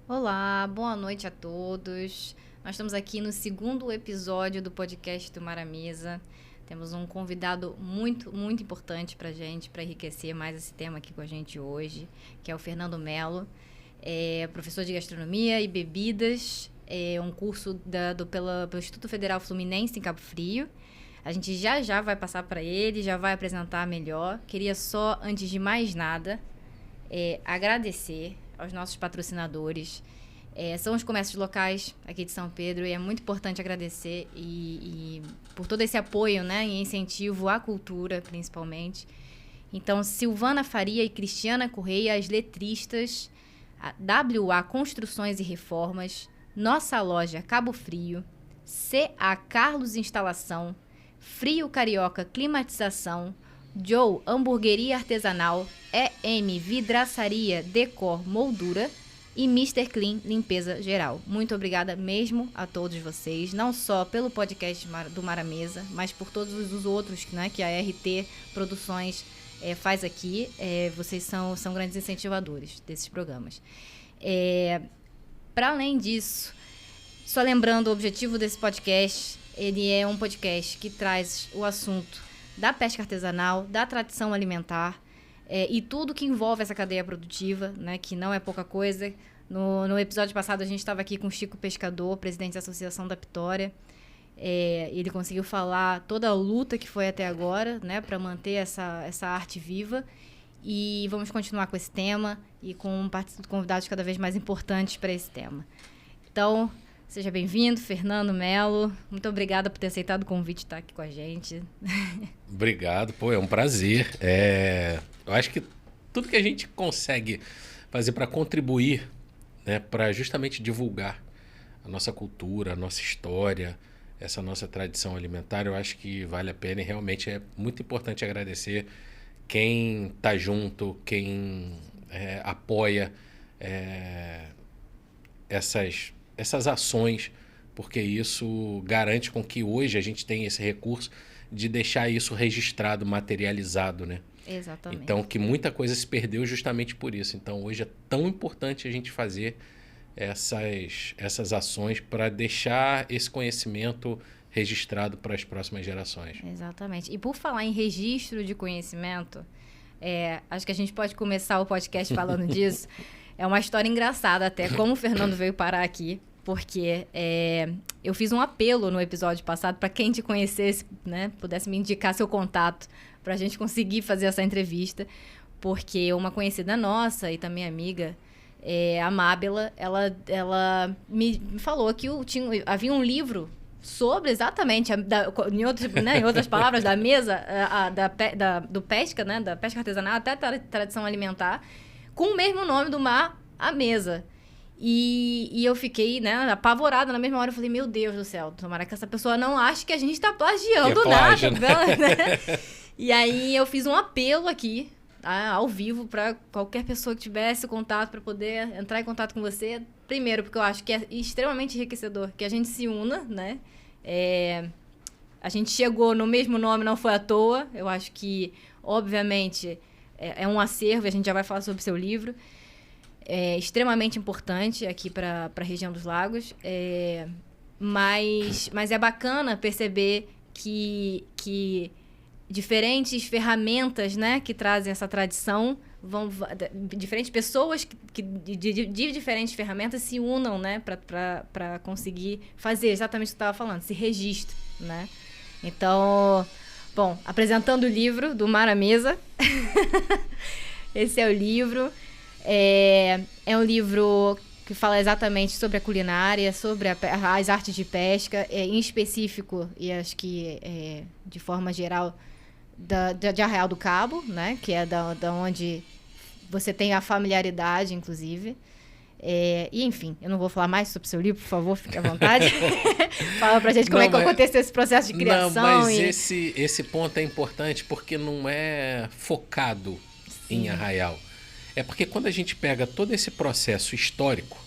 Olá, boa noite a todos. Nós estamos aqui no segundo episódio do podcast do Mara Mesa. Temos um convidado muito importante para gente, para enriquecer mais esse tema aqui com a gente hoje, que é o Fernando Melo, professor de gastronomia e bebidas, um curso pelo Instituto Federal Fluminense em Cabo Frio. A gente já vai passar para ele, já vai apresentar melhor. Queria só, antes de mais nada, agradecer aos nossos patrocinadores. São os comércios locais aqui de São Pedro e é muito importante agradecer e por todo esse apoio, né, e incentivo à cultura, principalmente. Então, Silvana Faria e Cristiana Correia, as letristas, a WA Construções e Reformas, Nossa Loja Cabo Frio, CA Carlos Instalação, Frio Carioca Climatização, Joe Hamburgueria Artesanal, EM Vidraçaria Decor Moldura e Mr. Clean Limpeza Geral. Muito obrigada mesmo a todos vocês, não só pelo podcast do Mara Mesa, mas por todos os outros, né, que a RT Produções faz aqui. Vocês são grandes incentivadores desses programas. Para além disso, só lembrando, o objetivo desse podcast, ele é um podcast que traz o assunto da pesca artesanal, da tradição alimentar e tudo que envolve essa cadeia produtiva, né, que não é pouca coisa. No episódio passado a gente estava aqui com o Chico Pescador, presidente da Associação da Pitória. Ele conseguiu falar toda a luta que foi até agora, né, para manter essa arte viva. E vamos continuar com esse tema e com convidados cada vez mais importantes para esse tema. Então, seja bem-vindo, Fernando Melo. Muito obrigada por ter aceitado o convite de estar aqui com a gente. Obrigado, é um prazer. Eu acho que tudo que a gente consegue fazer para contribuir, né, para justamente divulgar a nossa cultura, a nossa história, essa nossa tradição alimentar, eu acho que vale a pena e realmente é muito importante agradecer quem está junto, quem apoia essas ações, porque isso garante com que hoje a gente tenha esse recurso de deixar isso registrado, materializado, né? Exatamente. Então, que muita coisa se perdeu justamente por isso. Então, hoje é tão importante a gente fazer essas ações para deixar esse conhecimento registrado para as próximas gerações. Exatamente. E por falar em registro de conhecimento, acho que a gente pode começar o podcast falando disso. É uma história engraçada até, como o Fernando veio parar aqui, porque eu fiz um apelo no episódio passado para quem te conhecesse, né, pudesse me indicar seu contato para a gente conseguir fazer essa entrevista, porque uma conhecida nossa e também amiga, a Mábela, ela me falou que havia um livro sobre exatamente, em outras palavras, da mesa, do pesca, né, da pesca artesanal até tradição alimentar, com o mesmo nome do mar, a mesa. E eu fiquei, né, apavorada na mesma hora. Eu falei, meu Deus do céu, tomara que essa pessoa não ache que a gente tá plagiando plágio, nada. Né? E aí eu fiz um apelo aqui, tá, ao vivo, para qualquer pessoa que tivesse contato, para poder entrar em contato com você. Primeiro, porque eu acho que é extremamente enriquecedor que a gente se una, né? A gente chegou no mesmo nome, não foi à toa. Eu acho que, obviamente, é um acervo, a gente já vai falar sobre o seu livro. É extremamente importante aqui para a região dos lagos. Mas é bacana perceber que diferentes ferramentas, né, que trazem essa tradição, diferentes pessoas de diferentes ferramentas se unam, né, para conseguir fazer exatamente o que você estava falando, esse registro, né? Então, bom, apresentando o livro do Mara Mesa. Esse é o livro. É um livro que fala exatamente sobre a culinária, sobre as artes de pesca, em específico, e acho que de forma geral, de Arraial do Cabo, né? Que é da onde você tem a familiaridade, inclusive. E, enfim, eu não vou falar mais sobre o seu livro, por favor, fique à vontade. Fala pra gente como é que aconteceu esse processo de criação. Não, mas esse ponto é importante porque não é focado em Arraial. É porque quando a gente pega todo esse processo histórico,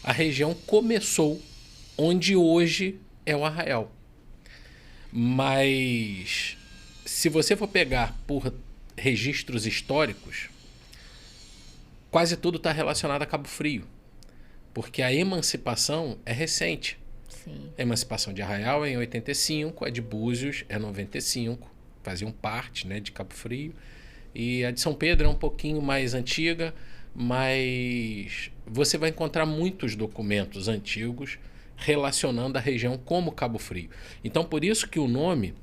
a região começou onde hoje é o Arraial. Mas se você for pegar por registros históricos, quase tudo está relacionado a Cabo Frio. Porque a emancipação é recente. Sim. A emancipação de Arraial é em 85, a de Búzios é 95, faziam parte, né, de Cabo Frio. E a de São Pedro é um pouquinho mais antiga, mas você vai encontrar muitos documentos antigos relacionando a região como Cabo Frio. Então, por isso que o nome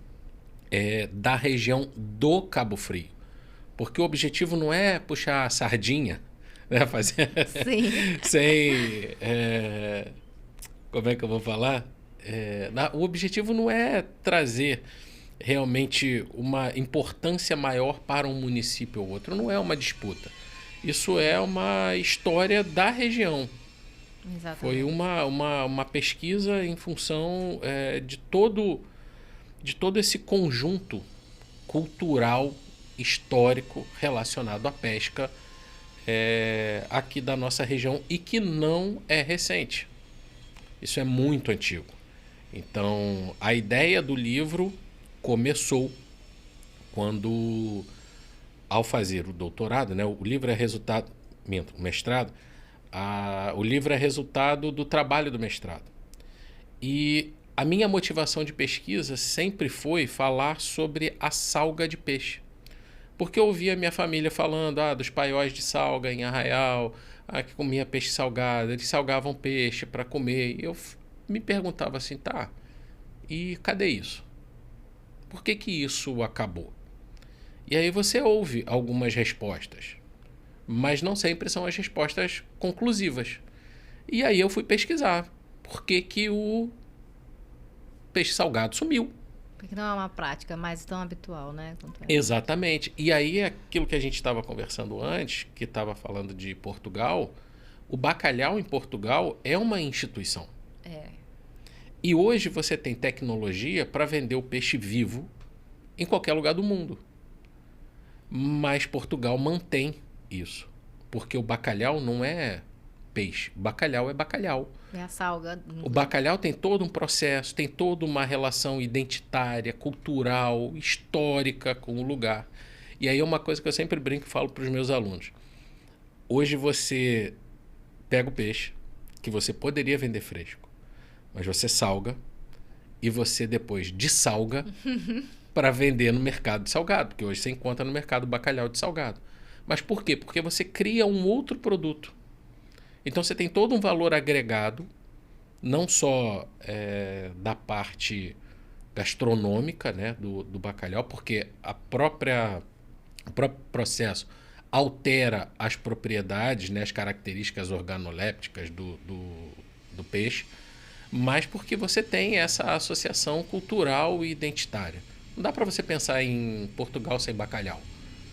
é da região do Cabo Frio. Porque o objetivo não é puxar a sardinha, né? Fazer Sim. sem... como é que eu vou falar? O objetivo não é trazer realmente uma importância maior para um município ou outro. Não é uma disputa. Isso é uma história da região. Exatamente. Foi uma pesquisa em função de todo esse conjunto cultural, histórico relacionado à pesca aqui da nossa região e que não é recente. Isso é muito antigo. Então, a ideia do livro começou quando, ao fazer o doutorado, né, o livro é resultado, o mestrado, o livro é resultado do trabalho do mestrado. E a minha motivação de pesquisa sempre foi falar sobre a salga de peixe. Porque eu ouvia minha família falando dos paióis de salga em Arraial, que comia peixe salgado, eles salgavam peixe para comer. E eu me perguntava assim, e cadê isso? Por que isso acabou? E aí você ouve algumas respostas, mas não sempre são as respostas conclusivas. E aí eu fui pesquisar por que o peixe salgado sumiu. Porque não é uma prática mais tão habitual, né? Exatamente. E aí aquilo que a gente estava conversando antes, que estava falando de Portugal, o bacalhau em Portugal é uma instituição. E hoje você tem tecnologia para vender o peixe vivo em qualquer lugar do mundo. Mas Portugal mantém isso. Porque o bacalhau não é peixe. O bacalhau é bacalhau. É a salga. O bacalhau tem todo um processo, tem toda uma relação identitária, cultural, histórica com o lugar. E aí é uma coisa que eu sempre brinco e falo para os meus alunos. Hoje você pega o peixe, que você poderia vender fresco, mas você salga e você depois dessalga para vender no mercado de salgado, porque hoje você encontra no mercado bacalhau de salgado. Mas por quê? Porque você cria um outro produto. Então você tem todo um valor agregado, não só da parte gastronômica, né, do bacalhau, porque o próprio processo altera as propriedades, né, as características organolépticas do peixe, mas porque você tem essa associação cultural e identitária. Não dá para você pensar em Portugal sem bacalhau.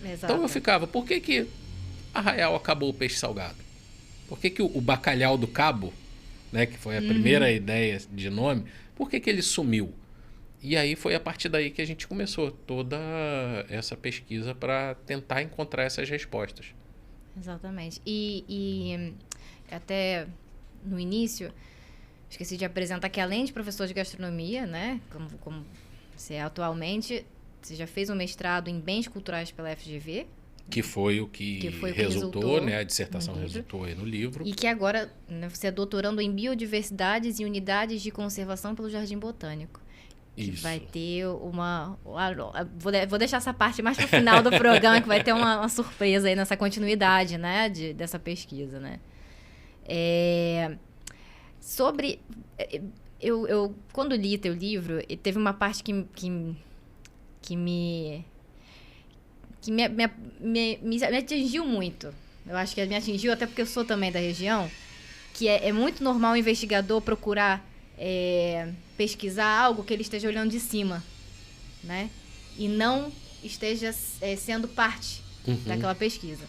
Exato. Então eu ficava, por que Arraial acabou o peixe salgado? Por que o bacalhau do Cabo, né, que foi a primeira ideia de nome, por que ele sumiu? E aí foi a partir daí que a gente começou toda essa pesquisa para tentar encontrar essas respostas. Exatamente. E até no início, esqueci de apresentar que além de professor de gastronomia, né, como você é atualmente, você já fez um mestrado em bens culturais pela FGV. Que foi o que resultou, né? A dissertação resultou aí no livro. E que agora, né, você é doutorando em biodiversidades e unidades de conservação pelo Jardim Botânico. Que vai ter uma... Vou deixar essa parte mais pro final do programa, que vai ter uma surpresa aí nessa continuidade, né? Dessa pesquisa, né? Eu quando li teu livro, teve uma parte que me atingiu muito. Eu acho que me atingiu até porque eu sou também da região, que é muito normal o investigador procurar pesquisar algo que ele esteja olhando de cima, né? E não esteja sendo parte daquela pesquisa.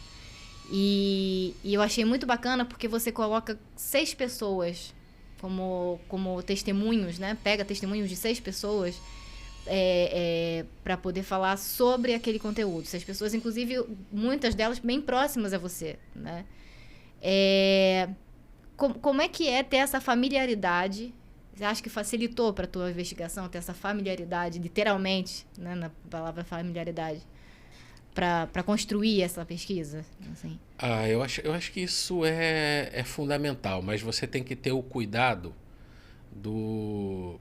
E eu achei muito bacana porque você coloca 6 pessoas como testemunhos, né? Pega testemunhos de 6 pessoas para poder falar sobre aquele conteúdo. Essas pessoas, inclusive, muitas delas bem próximas a você, né? Como é que é ter essa familiaridade? Você acha que facilitou para a tua investigação ter essa familiaridade, literalmente, né, na palavra familiaridade, para construir essa pesquisa? Assim. Eu acho que isso é fundamental, mas você tem que ter o cuidado do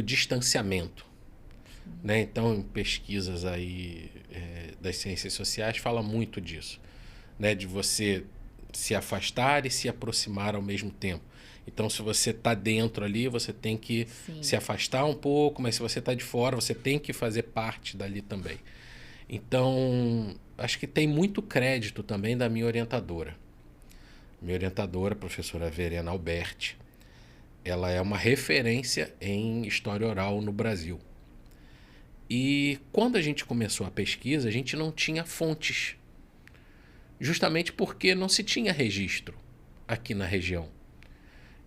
distanciamento. Né? Então, em pesquisas aí, das ciências sociais, fala muito disso, né? De você se afastar e se aproximar ao mesmo tempo. Então, se você está dentro ali, você tem que se afastar um pouco, mas se você está de fora, você tem que fazer parte dali também. Então, acho que tem muito crédito também da minha orientadora. Minha orientadora, a professora Verena Alberti, ela é uma referência em história oral no Brasil. E quando a gente começou a pesquisa, a gente não tinha fontes, justamente porque não se tinha registro aqui na região.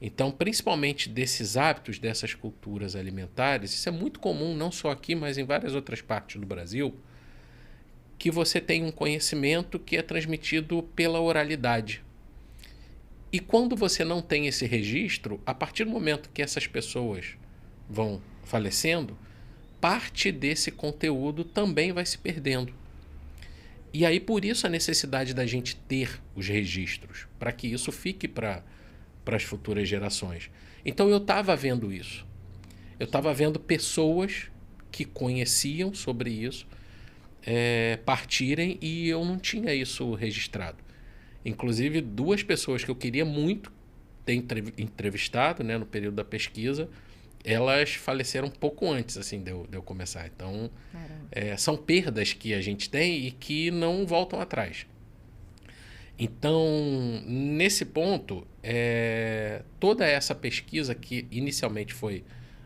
Então, principalmente desses hábitos, dessas culturas alimentares, isso é muito comum, não só aqui, mas em várias outras partes do Brasil, que você tem um conhecimento que é transmitido pela oralidade. E quando você não tem esse registro, a partir do momento que essas pessoas vão falecendo, parte desse conteúdo também vai se perdendo. E aí, por isso, a necessidade da gente ter os registros, para que isso fique para as futuras gerações. Então, eu estava vendo isso. Eu estava vendo pessoas que conheciam sobre isso partirem e eu não tinha isso registrado. Inclusive, 2 pessoas que eu queria muito ter entrevistado, né, no período da pesquisa, elas faleceram um pouco antes assim, de eu começar. Então, são perdas que a gente tem e que não voltam atrás. Então, nesse ponto, toda essa pesquisa que inicialmente foi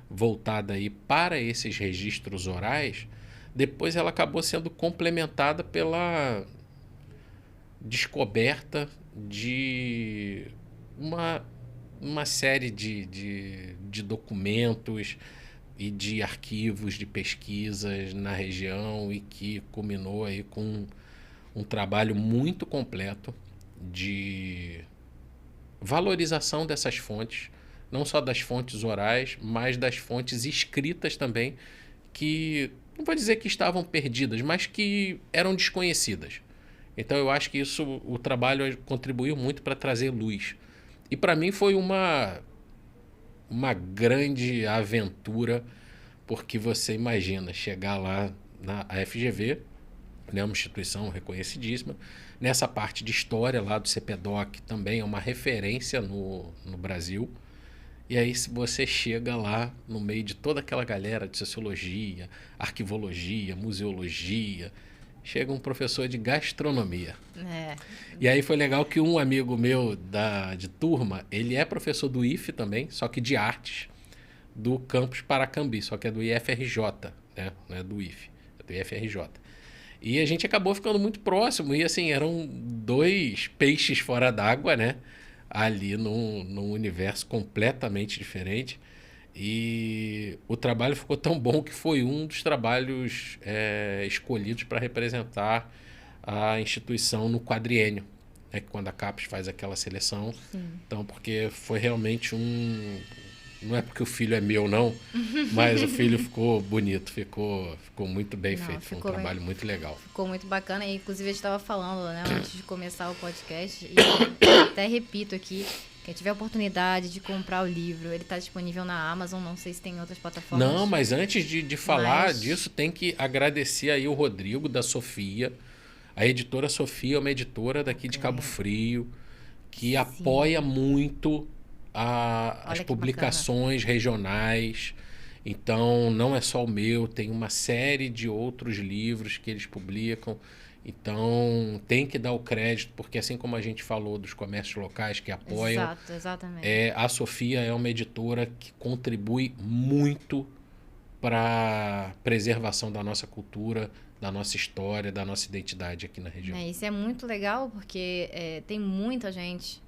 voltada aí para esses registros orais, depois ela acabou sendo complementada pela descoberta de uma série de documentos e de arquivos de pesquisas na região e que culminou aí com um trabalho muito completo de valorização dessas fontes, não só das fontes orais, mas das fontes escritas também, que não vou dizer que estavam perdidas, mas que eram desconhecidas. Então eu acho que isso, o trabalho contribuiu muito para trazer luz. E para mim foi uma grande aventura, porque você imagina chegar lá na FGV, né, uma instituição reconhecidíssima, nessa parte de história lá do CPDOC, também é uma referência no Brasil. E aí você chega lá no meio de toda aquela galera de sociologia, arquivologia, museologia, chega um professor de gastronomia. E aí foi legal que um amigo meu de turma, ele é professor do IFE também, só que de artes, do campus Paracambi, só que é do IFRJ, né? Não é do IFE, é do IFRJ. E a gente acabou ficando muito próximo, e assim, eram 2 peixes fora d'água, né? Ali num universo completamente diferente. E o trabalho ficou tão bom que foi um dos trabalhos escolhidos para representar a instituição no quadriênio, né? Quando a CAPES faz aquela seleção. Então, porque foi realmente não é porque o filho é meu, não, mas o filho ficou bonito, ficou muito bem feito. Foi um trabalho muito legal. Ficou muito bacana. E, inclusive, a gente estava falando, né, antes de começar o podcast, e até repito aqui, quem tiver a oportunidade de comprar o livro, ele está disponível na Amazon, não sei se tem em outras plataformas. Não, mas antes de falar disso, tem que agradecer aí o Rodrigo, da Sofia. A editora Sofia é uma editora daqui de Cabo Frio, que apoia muito as publicações regionais. Então, não é só o meu, tem uma série de outros livros que eles publicam. Então, tem que dar o crédito, porque assim como a gente falou dos comércios locais que apoiam, exatamente. A Sofia é uma editora que contribui muito para a preservação da nossa cultura, da nossa história, da nossa identidade aqui na região. Isso é muito legal, porque tem muita gente.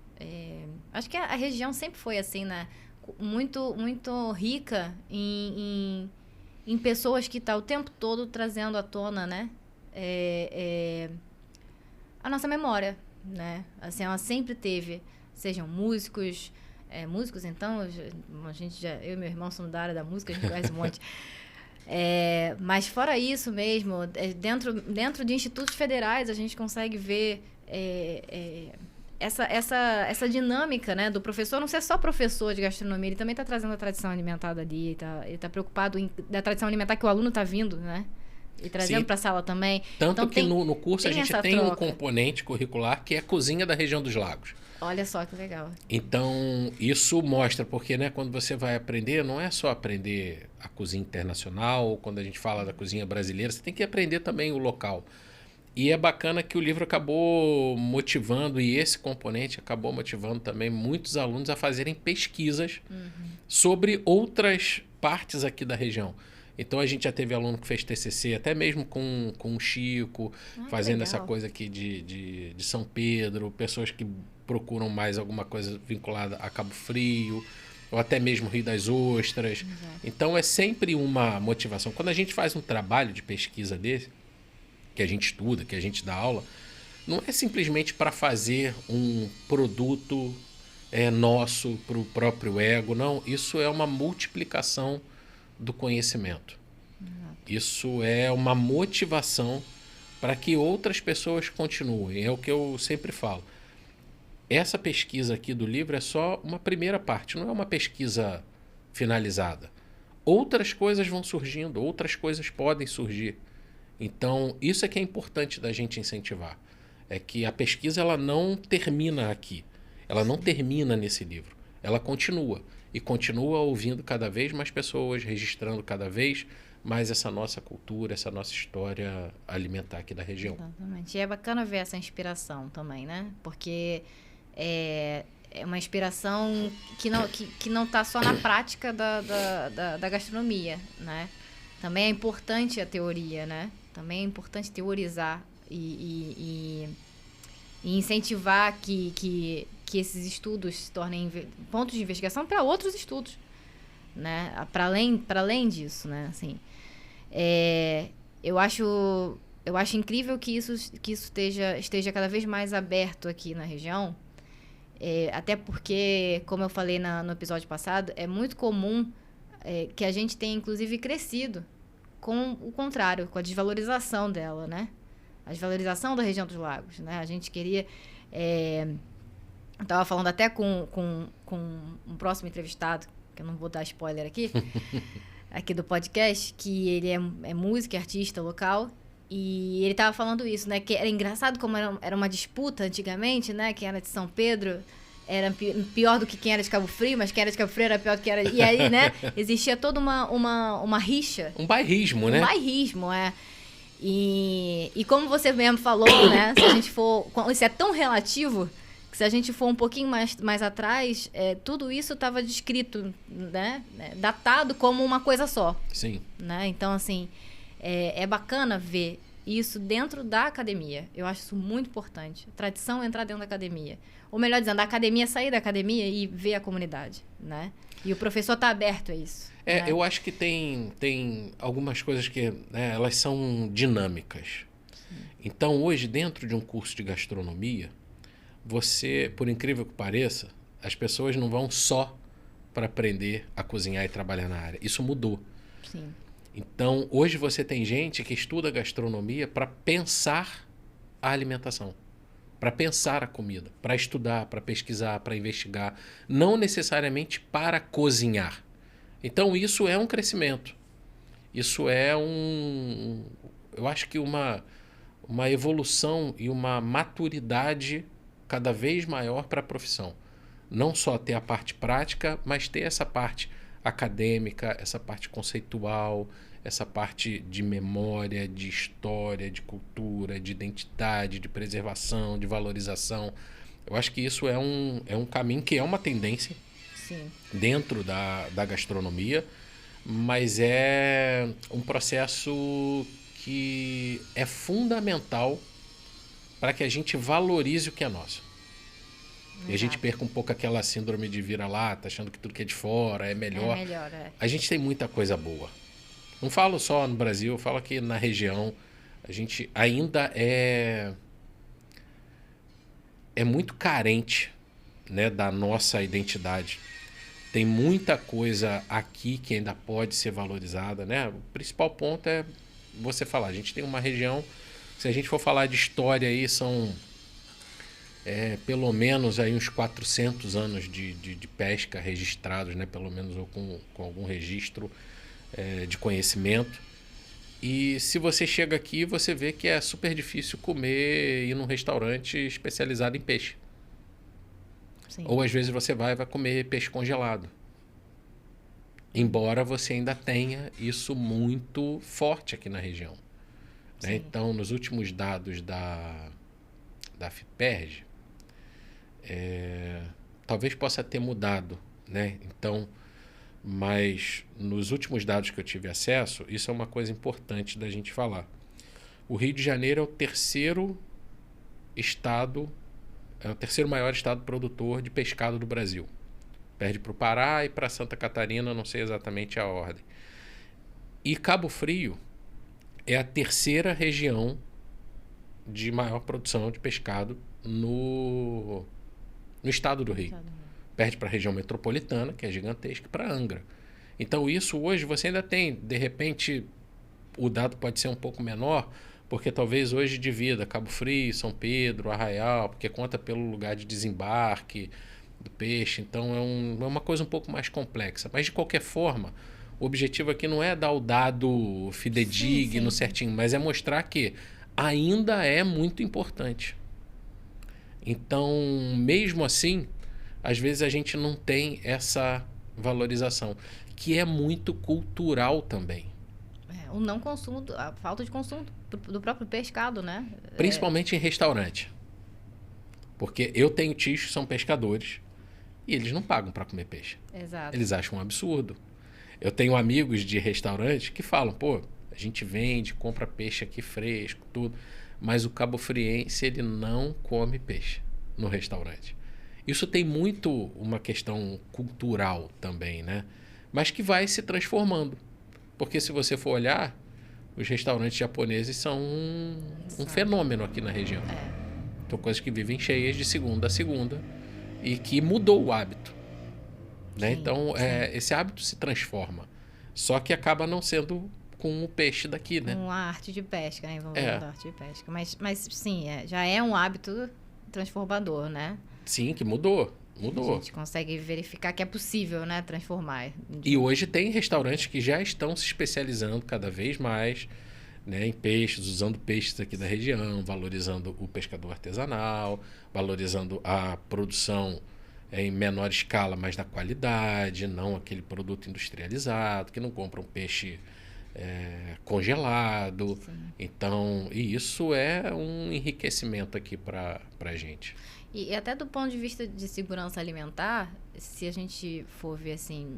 Acho que a região sempre foi assim, né? Muito, muito rica em pessoas que estão o tempo todo trazendo à tona, né? A nossa memória, né? Assim, ela sempre teve, sejam músicos, então, eu e meu irmão somos da área da música, a gente conhece um monte. Mas fora isso mesmo, dentro de institutos federais a gente consegue ver essa dinâmica, né, do professor não ser só professor de gastronomia, ele também está trazendo a tradição alimentar dali, ele tá preocupado da tradição alimentar que o aluno está vindo, né? E trazendo para a sala também. Tanto então, que no curso a gente tem troca. um componente curricular que é a cozinha da região dos lagos. Olha só que legal. Então, isso mostra, porque né, quando você vai aprender, não é só aprender a cozinha internacional, quando a gente fala da cozinha brasileira, você tem que aprender também o local. E é bacana que o livro acabou motivando, e esse componente acabou motivando também muitos alunos a fazerem pesquisas sobre outras partes aqui da região. Então a gente já teve aluno que fez TCC, até mesmo com o Chico, fazendo essa coisa aqui de São Pedro, pessoas que procuram mais alguma coisa vinculada a Cabo Frio, ou até mesmo Rio das Ostras. Exato. Então é sempre uma motivação. Quando a gente faz um trabalho de pesquisa desse, que a gente estuda, que a gente dá aula, não é simplesmente para fazer um produto nosso para o próprio ego, não. Isso é uma multiplicação do conhecimento. Isso é uma motivação para que outras pessoas continuem. É o que eu sempre falo. Essa pesquisa aqui do livro é só uma primeira parte, não é uma pesquisa finalizada. Outras coisas vão surgindo, outras coisas podem surgir. Então, isso é que é importante da gente incentivar. É que a pesquisa ela não termina aqui. Ela não termina nesse livro. Ela continua. E continua ouvindo cada vez mais pessoas, registrando cada vez mais essa nossa cultura, essa nossa história alimentar aqui da região. Exatamente. E é bacana ver essa inspiração também, né? Porque é uma inspiração que não está só na prática da gastronomia, né? Também é importante a teoria, né? Também é importante teorizar e incentivar que esses estudos se tornem pontos de investigação para outros estudos, né? Para além disso, né? Assim, eu acho incrível que isso esteja cada vez mais aberto aqui na região, até porque, como eu falei no episódio passado, é muito comum que a gente tenha, inclusive, crescido com o contrário, com a desvalorização dela, né? A desvalorização da região dos lagos, né? A gente queria... eu estava falando até com um próximo entrevistado, que eu não vou dar spoiler aqui, aqui do podcast, que ele é músico e artista local, e ele estava falando isso, né? Que era engraçado como era uma disputa antigamente, né? Quem era de São Pedro era pior do que quem era de Cabo Frio, mas quem era de Cabo Frio era pior do que era... E aí, né? Existia toda uma rixa. Um bairrismo, né? Um bairrismo, E como você mesmo falou, né? Se a gente for... Isso é tão relativo que se a gente for um pouquinho mais atrás, tudo isso estava descrito, né? Datado como uma coisa só. Sim. Né? Então, assim, é bacana ver isso dentro da academia. Eu acho isso muito importante. A tradição é entrar dentro da academia. Ou melhor dizendo, a academia sair da academia e ver a comunidade, né? E o professor está aberto a isso. Né? Eu acho que tem algumas coisas que elas são dinâmicas. Sim. Então, hoje, dentro de um curso de gastronomia, você, por incrível que pareça, as pessoas não vão só para aprender a cozinhar e trabalhar na área. Isso mudou. Sim. Então, hoje você tem gente que estuda gastronomia para pensar a alimentação, para pensar a comida, para estudar, para pesquisar, para investigar, não necessariamente para cozinhar. Então, isso é um crescimento. Isso é eu acho que uma evolução e uma maturidade cada vez maior para a profissão. Não só ter a parte prática, mas ter essa parte acadêmica, essa parte conceitual, essa parte de memória, de história, de cultura, de identidade, de preservação, de valorização. Eu acho que isso é um caminho que é uma tendência. Sim. Dentro da gastronomia, mas é um processo que é fundamental para que a gente valorize o que é nosso. Exato. E a gente perca um pouco aquela síndrome de vira-lata, achando que tudo que é de fora é melhor. A gente tem muita coisa boa. Não falo só no Brasil, eu falo aqui na região. A gente ainda é muito carente, né, da nossa identidade. Tem muita coisa aqui que ainda pode ser valorizada, né? O principal ponto é você falar, a gente tem uma região, se a gente for falar de história aí, são pelo menos aí uns 400 anos de pesca registrados, né? Pelo menos ou com algum registro de conhecimento. E se você chega aqui, você vê que é super difícil comer ir num restaurante especializado em peixe. Sim. Ou às vezes você vai comer peixe congelado. Embora você ainda tenha isso muito forte aqui na região. Né? Então, nos últimos dados da FIPERJ, talvez possa ter mudado. Né? Então, mas nos últimos dados que eu tive acesso, isso é uma coisa importante da gente falar. O Rio de Janeiro é o terceiro maior estado produtor de pescado do Brasil. Perde para o Pará e para Santa Catarina, não sei exatamente a ordem. E Cabo Frio é a terceira região de maior produção de pescado no estado do Rio. Perde para a região metropolitana, que é gigantesca, e para Angra. Então isso hoje você ainda tem, de repente, o dado pode ser um pouco menor, porque talvez hoje divida Cabo Frio, São Pedro, Arraial, porque conta pelo lugar de desembarque do peixe, então é uma coisa um pouco mais complexa. Mas de qualquer forma, o objetivo aqui não é dar o dado fidedigno certinho, mas é mostrar que ainda é muito importante. Então, mesmo assim, às vezes a gente não tem essa valorização, que é muito cultural também. O não consumo, a falta de consumo do próprio pescado, né? Principalmente em restaurante. Porque eu tenho tios que são pescadores e eles não pagam para comer peixe. Exato. Eles acham um absurdo. Eu tenho amigos de restaurante que falam, pô, a gente vende, compra peixe aqui fresco, tudo, mas o cabo-friense, ele não come peixe no restaurante. Isso tem muito uma questão cultural também, né? Mas que vai se transformando. Porque se você for olhar, os restaurantes japoneses são um fenômeno aqui na região. São coisas que vivem cheias de segunda a segunda e que mudou o hábito. Né? Então, esse hábito se transforma. Só que acaba não sendo com o peixe daqui, né? Com a arte de pesca, né? Envolvendo a arte de pesca. Mas sim, já é um hábito transformador, né? Sim, que mudou. A gente consegue verificar que é possível, né, transformar. E hoje tem restaurantes que já estão se especializando cada vez mais, né, em peixes, usando peixes aqui da região, valorizando o pescador artesanal, valorizando a produção em menor escala, mas da qualidade, não aquele produto industrializado, que não compra um peixe congelado. Sim. Então, e isso é um enriquecimento aqui para a gente. E até do ponto de vista de segurança alimentar, se a gente for ver assim,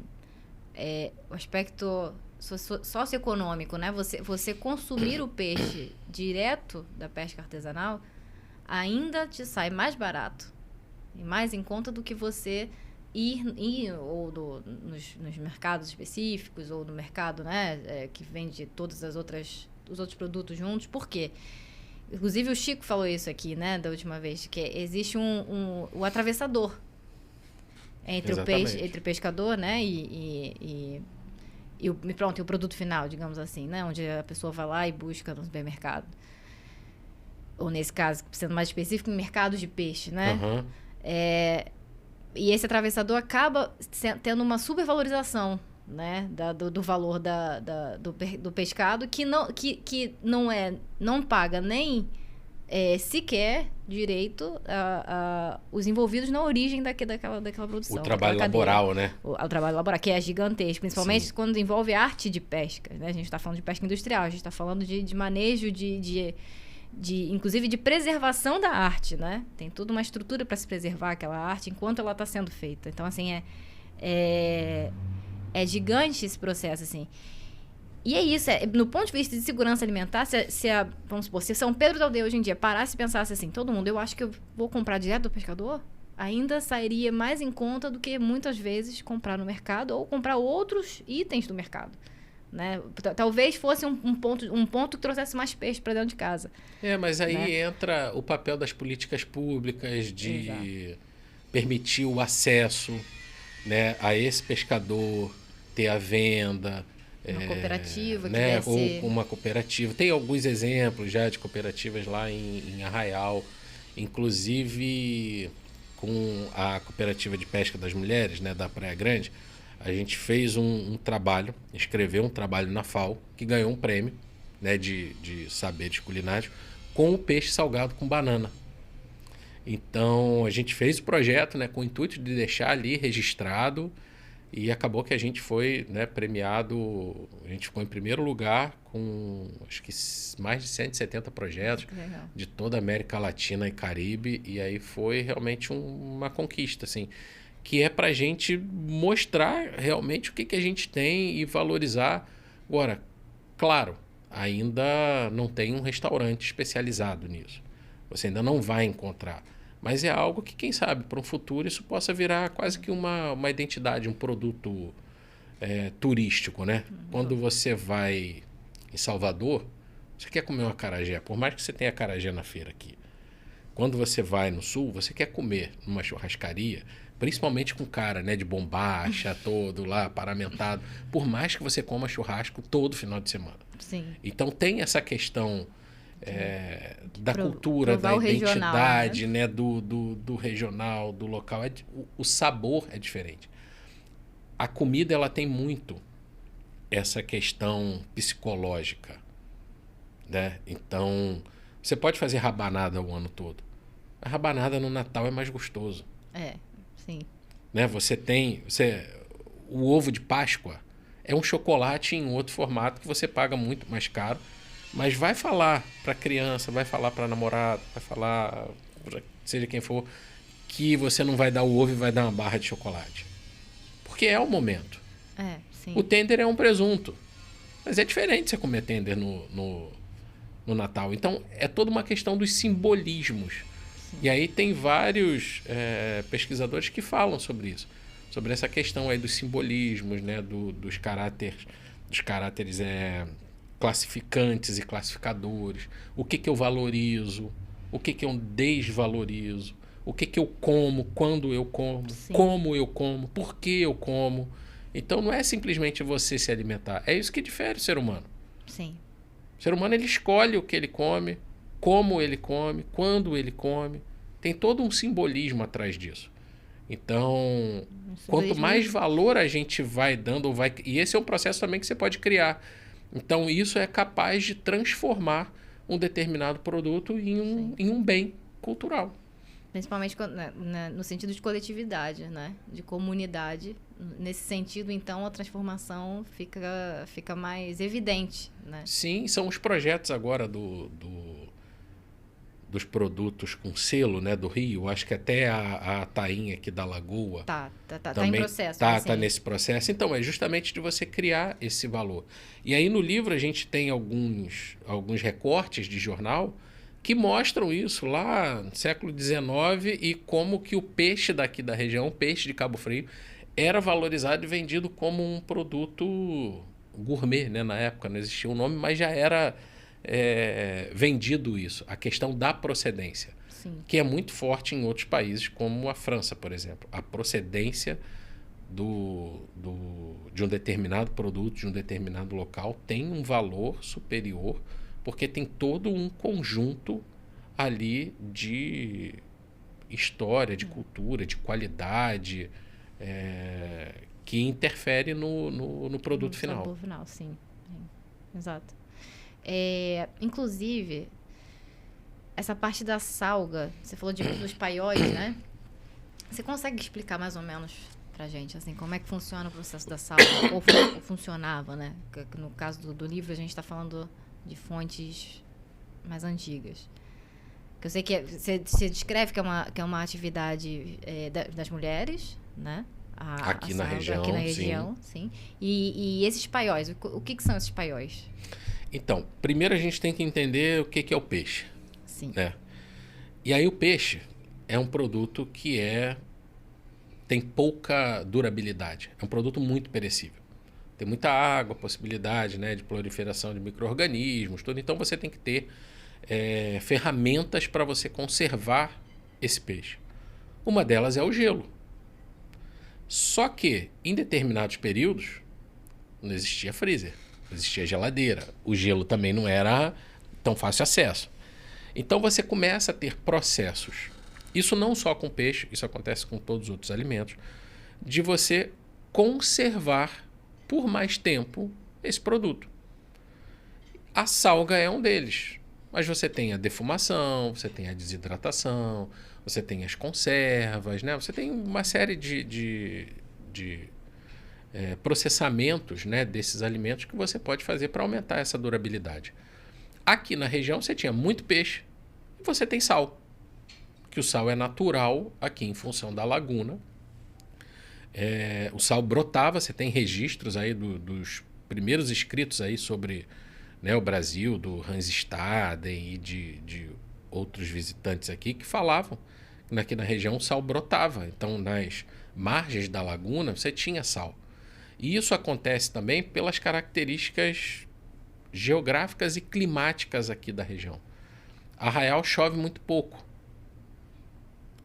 o aspecto socioeconômico, né? Você consumir o peixe direto da pesca artesanal ainda te sai mais barato e mais em conta do que você ir nos mercados específicos ou no mercado, né, que vende os outros produtos juntos. Por quê? Inclusive o Chico falou isso aqui, né, da última vez, que existe o atravessador entre o pescador, né, e o produto final, digamos assim, né, onde a pessoa vai lá e busca no supermercado. Ou nesse caso, sendo mais específico, em mercados de peixe, né? Uhum. E esse atravessador acaba tendo uma supervalorização, né, do valor do pescado, que não paga nem sequer direito os envolvidos na origem daquela produção. O trabalho laboral, né? O trabalho laboral, que é gigantesco, principalmente quando envolve arte de pesca, né? A gente está falando de pesca industrial, a gente está falando de manejo inclusive de preservação da arte, né? Tem toda uma estrutura para se preservar aquela arte enquanto ela está sendo feita. Então, assim, é gigante esse processo, assim. E é isso, no ponto de vista de segurança alimentar, vamos supor, se São Pedro da Aldeia hoje em dia parasse e pensasse assim, todo mundo, eu acho que eu vou comprar direto do pescador, ainda sairia mais em conta do que muitas vezes comprar no mercado ou comprar outros itens do mercado. Né? Talvez fosse um ponto que trouxesse mais peixe para dentro de casa. Mas aí entra o papel das políticas públicas de permitir o acesso, né, a esse pescador ter a venda. Uma cooperativa, né, que deve ser... ou uma cooperativa. Tem alguns exemplos já de cooperativas lá em Arraial, inclusive com a cooperativa de pesca das mulheres, né, da Praia Grande. A gente fez um trabalho, escreveu um trabalho na FAO, que ganhou um prêmio, né, de saberes culinários, com o peixe salgado com banana. Então, a gente fez o projeto, né, com o intuito de deixar ali registrado, e acabou que a gente foi, né, premiado, a gente ficou em primeiro lugar com, acho que mais de 170 projetos de toda a América Latina e Caribe, e aí foi realmente uma conquista, assim, que é para a gente mostrar realmente o que a gente tem e valorizar. Agora, claro, ainda não tem um restaurante especializado nisso. Você ainda não vai encontrar. Mas é algo que, quem sabe, para um futuro isso possa virar quase que uma identidade, um produto turístico, né? Quando você vai em Salvador, você quer comer uma acarajé, por mais que você tenha acarajé na feira aqui. Quando você vai no sul, você quer comer numa churrascaria, principalmente com cara, né, de bombacha, todo lá, paramentado, por mais que você coma churrasco todo final de semana. Sim. Então tem essa questão da cultura, da regional, identidade, né? Do regional, do local. O sabor é diferente. A comida, ela tem muito essa questão psicológica, né? Então, você pode fazer rabanada o ano todo. A rabanada no Natal é mais gostoso. Sim. Né? O ovo de Páscoa é um chocolate em outro formato que você paga muito mais caro, mas vai falar para criança, vai falar para namorado, vai falar para seja quem for, que você não vai dar o ovo e vai dar uma barra de chocolate. Porque é o momento. Sim. O tender é um presunto, mas é diferente você comer tender no Natal. Então, é toda uma questão dos simbolismos. Sim. E aí tem vários pesquisadores que falam sobre isso. Sobre essa questão aí dos simbolismos, né? dos caráteres classificantes e classificadores. O que eu valorizo, o que eu desvalorizo, o que eu como, quando eu como, Sim. como eu como, por que eu como. Então não é simplesmente você se alimentar. É isso que difere o ser humano. Sim. O ser humano, ele escolhe o que ele come, como ele come, quando ele come. Tem todo um simbolismo atrás disso. Então, quanto mais valor a gente vai dando, e esse é um processo também que você pode criar. Então, isso é capaz de transformar um determinado produto em um bem cultural. Principalmente no sentido de coletividade, né? De comunidade. Nesse sentido, então, a transformação fica mais evidente, né? Sim, são os projetos agora dos produtos com selo, né, do Rio. Acho que até a tainha aqui da Lagoa tá também em processo. Tá nesse processo. Então, é justamente de você criar esse valor. E aí no livro a gente tem alguns recortes de jornal que mostram isso lá no século XIX e como que o peixe daqui da região, o peixe de Cabo Frio, era valorizado e vendido como um produto gourmet, né? Na época não existia o nome, mas já era vendido isso. A questão da procedência, Sim. que é muito forte em outros países, como a França, por exemplo. A procedência de um determinado produto, de um determinado local, tem um valor superior, porque tem todo um conjunto ali de história, de cultura, de qualidade, que interfere no produto final. No sabor final, sim. Exato. Inclusive, essa parte da salga, você falou dos paióis, né? Você consegue explicar mais ou menos pra gente, assim, como é que funciona o processo da salga? Ou funcionava, né? No caso do livro, a gente está falando de fontes mais antigas. Que eu sei que você descreve que é uma atividade das mulheres, né? Aqui na região, sim. E esses paióis, o que são esses paióis? Então, primeiro a gente tem que entender o que é o peixe. Sim. Né? E aí o peixe é um produto que tem pouca durabilidade. É um produto muito perecível. Tem muita água, possibilidade, né, de proliferação de micro-organismos, tudo. Então você tem que ter ferramentas para você conservar esse peixe. Uma delas é o gelo. Só que, em determinados períodos, não existia freezer, não existia geladeira. O gelo também não era tão fácil acesso. Então você começa a ter processos. Isso não só com peixe, isso acontece com todos os outros alimentos, de você conservar por mais tempo esse produto. A salga é um deles. Mas você tem a defumação, você tem a desidratação, você tem as conservas, né? Você tem uma série de processamentos, né, desses alimentos que você pode fazer para aumentar essa durabilidade. Aqui na região você tinha muito peixe e você tem sal. Que o sal é natural aqui em função da laguna. O sal brotava, você tem registros aí dos primeiros escritos aí sobre, né, o Brasil, do Hans Staden e de outros visitantes aqui que falavam que aqui na região o sal brotava. Então, nas margens da laguna você tinha sal. E isso acontece também pelas características geográficas e climáticas aqui da região. Arraial chove muito pouco.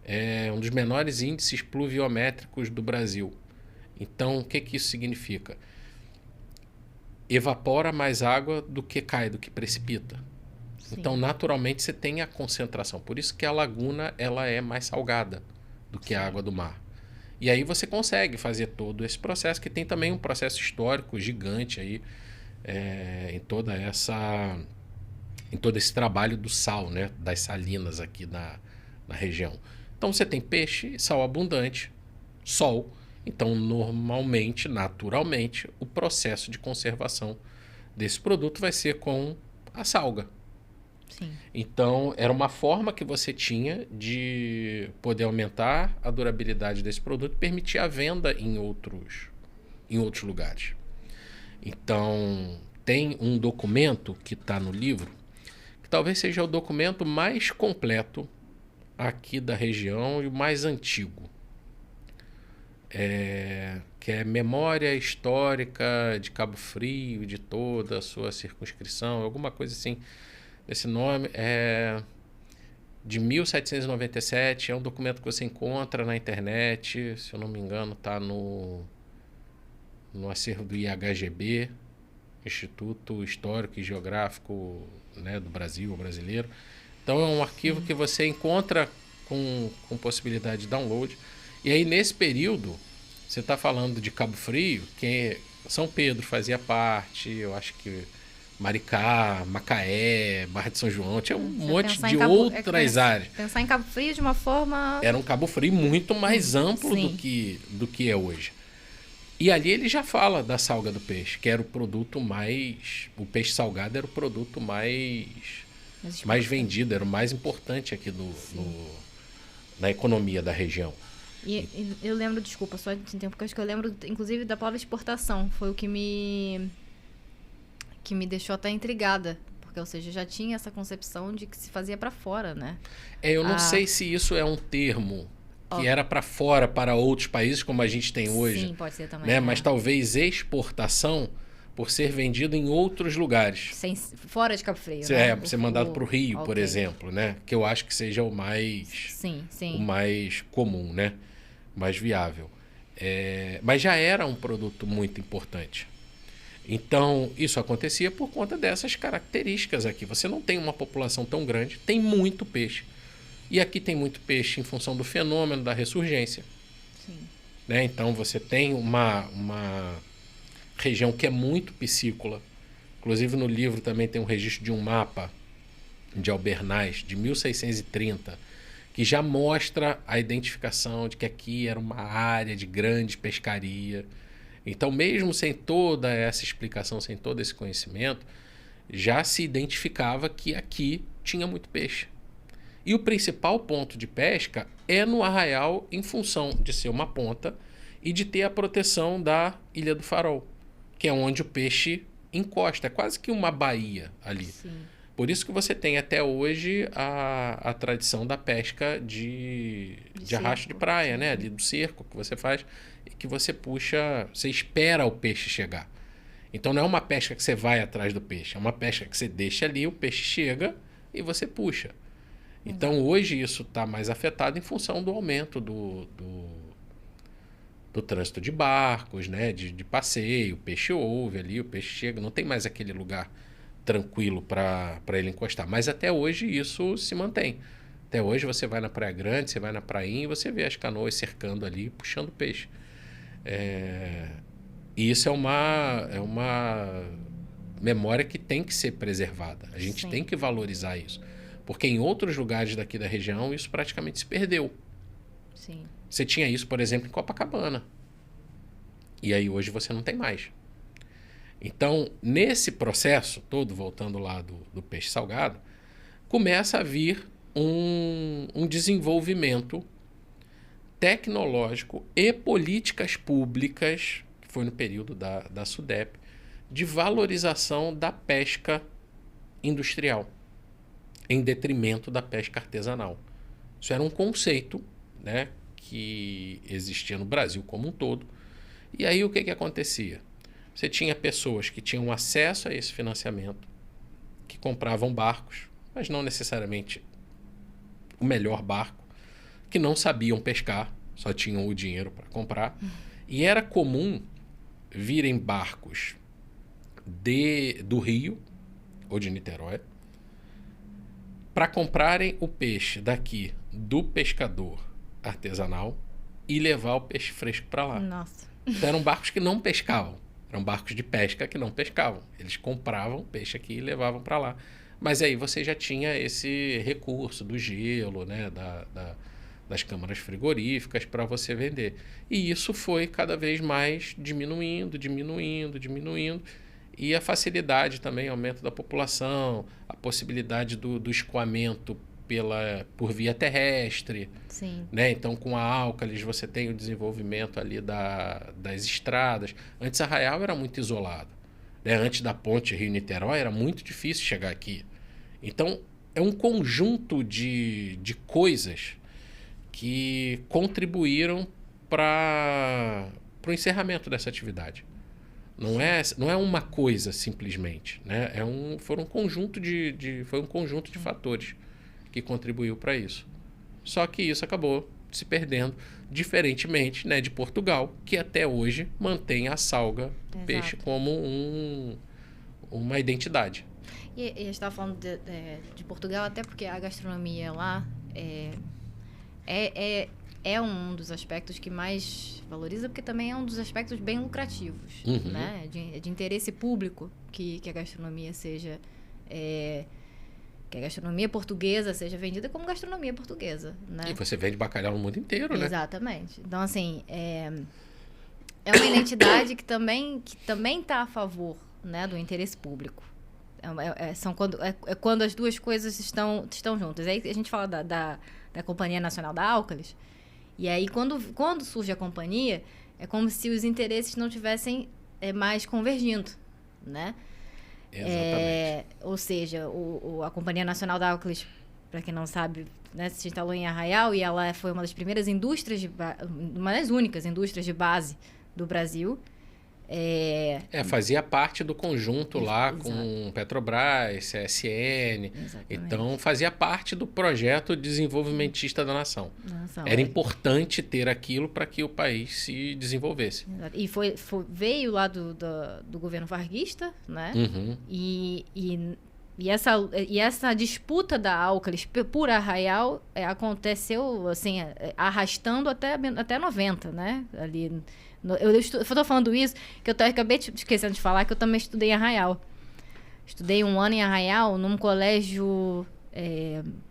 É um dos menores índices pluviométricos do Brasil. Então, o que isso significa? Evapora mais água do que cai, do que precipita. Sim. Então, naturalmente, você tem a concentração. Por isso que a laguna ela é mais salgada do que a água do mar. E aí você consegue fazer todo esse processo, que tem também um processo histórico gigante aí, em todo esse trabalho do sal, né? Das salinas aqui na região. Então você tem peixe, sal abundante, sol. Então, normalmente, naturalmente, o processo de conservação desse produto vai ser com a salga. Sim. Então, era uma forma que você tinha de poder aumentar a durabilidade desse produto e permitir a venda em outros lugares. Então, tem um documento que está no livro, que talvez seja o documento mais completo aqui da região e o mais antigo. Que é Memória Histórica de Cabo Frio, de toda a sua circunscrição, alguma coisa assim. Esse nome é de 1797, é um documento que você encontra na internet, se eu não me engano, está no acervo do IHGB, Instituto Histórico e Geográfico, né, do Brasil, brasileiro. Então é um arquivo que você encontra com possibilidade de download. E aí nesse período, você está falando de Cabo Frio, que São Pedro fazia parte, eu acho que Maricá, Macaé, Barra de São João, tinha um monte de outras áreas. Pensar em Cabo Frio de uma forma... Era um Cabo Frio muito mais amplo do que é hoje. E ali ele já fala da salga do peixe, que era o produto mais... O peixe salgado era o produto mais vendido, era o mais importante aqui na economia da região. E eu lembro, desculpa, só de tempo, porque acho que eu lembro, inclusive, da palavra exportação. Foi o que me deixou até intrigada. Porque, ou seja, já tinha essa concepção de que se fazia para fora, né? Eu não sei se isso é um termo que era para fora, para outros países, como a gente tem hoje. Sim, pode ser também. Né? Mas talvez exportação por ser vendido em outros lugares. Fora de Cabo Frio, né? Ser mandado para o Rio, por exemplo, né? Que eu acho que seja o mais, o mais comum, né? Mais viável. Mas já era um produto muito importante. Então, isso acontecia por conta dessas características aqui. Você não tem uma população tão grande, tem muito peixe. E aqui tem muito peixe em função do fenômeno da ressurgência. Sim. Né? Então, você tem uma região que é muito piscícola. Inclusive, no livro também tem um registro de um mapa de Albernaz, de 1630, que já mostra a identificação de que aqui era uma área de grande pescaria. Então, mesmo sem toda essa explicação, sem todo esse conhecimento, já se identificava que aqui tinha muito peixe. E o principal ponto de pesca é no Arraial, em função de ser uma ponta e de ter a proteção da Ilha do Farol, que é onde o peixe encosta. É quase que uma baía ali. Sim. Por isso que você tem até hoje a tradição da pesca de arrasto de praia, né? Ali do cerco que você faz e que você puxa, você espera o peixe chegar. Então não é uma pesca que você vai atrás do peixe, é uma pesca que você deixa ali, o peixe chega e você puxa. Então hoje isso está mais afetado em função do aumento do trânsito de barcos, né? De passeio, o peixe ouve ali, o peixe chega, não tem mais aquele lugar tranquilo para ele encostar. Mas até hoje isso se mantém. Até hoje você vai na Praia Grande, você vai na prainha e você vê as canoas cercando ali, puxando peixe. E isso é uma memória que tem que ser preservada. A gente tem que valorizar isso. Porque em outros lugares daqui da região isso praticamente se perdeu. Sim. Você tinha isso, por exemplo, em Copacabana. E aí hoje você não tem mais. Então, nesse processo todo, voltando lá do peixe salgado, começa a vir um desenvolvimento tecnológico e políticas públicas, que foi no período da SUDEP, de valorização da pesca industrial, em detrimento da pesca artesanal. Isso era um conceito, né, que existia no Brasil como um todo. E aí o que acontecia? Você tinha pessoas que tinham acesso a esse financiamento, que compravam barcos, mas não necessariamente o melhor barco, que não sabiam pescar, só tinham o dinheiro para comprar. E era comum virem barcos do Rio ou de Niterói para comprarem o peixe daqui do pescador artesanal e levar o peixe fresco para lá. Nossa. Então eram barcos que não pescavam. Eram barcos de pesca que não pescavam. Eles compravam peixe aqui e levavam para lá. Mas aí você já tinha esse recurso do gelo, né, das câmaras frigoríficas para você vender. E isso foi cada vez mais diminuindo. E a facilidade também, aumento da população, a possibilidade do escoamento por via terrestre. Sim. Né? Então, com a Álcalis, você tem o desenvolvimento ali das estradas. Antes, Arraial era muito isolado. Né? Antes da ponte Rio-Niterói, era muito difícil chegar aqui. Então, é um conjunto de coisas que contribuíram para o encerramento dessa atividade. Não é uma coisa, simplesmente. Né? Foi um conjunto de fatores que contribuiu para isso. Só que isso acabou se perdendo, diferentemente, né, de Portugal, que até hoje mantém a salga, o peixe, como uma identidade. E a gente estava falando de Portugal, até porque a gastronomia lá é um dos aspectos que mais valoriza, porque também é um dos aspectos bem lucrativos, né? De interesse público que a gastronomia seja... que a gastronomia portuguesa seja vendida como gastronomia portuguesa, né? E você vende bacalhau no mundo inteiro, né? Exatamente. Então, assim, é uma identidade que também está a favor, né, do interesse público. Quando as duas coisas estão juntas. Aí a gente fala da Companhia Nacional da Álcalis, e aí quando surge a companhia, é como se os interesses não tivessem mais convergindo, né? Exatamente. Ou seja, a Companhia Nacional da Álcalis, para quem não sabe, né, se instalou em Arraial, e ela foi uma das primeiras indústrias, uma das únicas indústrias de base do Brasil. Fazia parte do conjunto lá com Petrobras, CSN. Exatamente. Então, fazia parte do projeto desenvolvimentista da nação. Era importante ter aquilo para que o país se desenvolvesse. Exato. E veio lá do governo varguista, né? E essa disputa da Álcalis por Arraial aconteceu assim, arrastando até 90, né? Ali... Eu estou falando isso, que eu acabei esquecendo de falar que eu também estudei em Arraial. Estudei 1 ano em Arraial, num colégio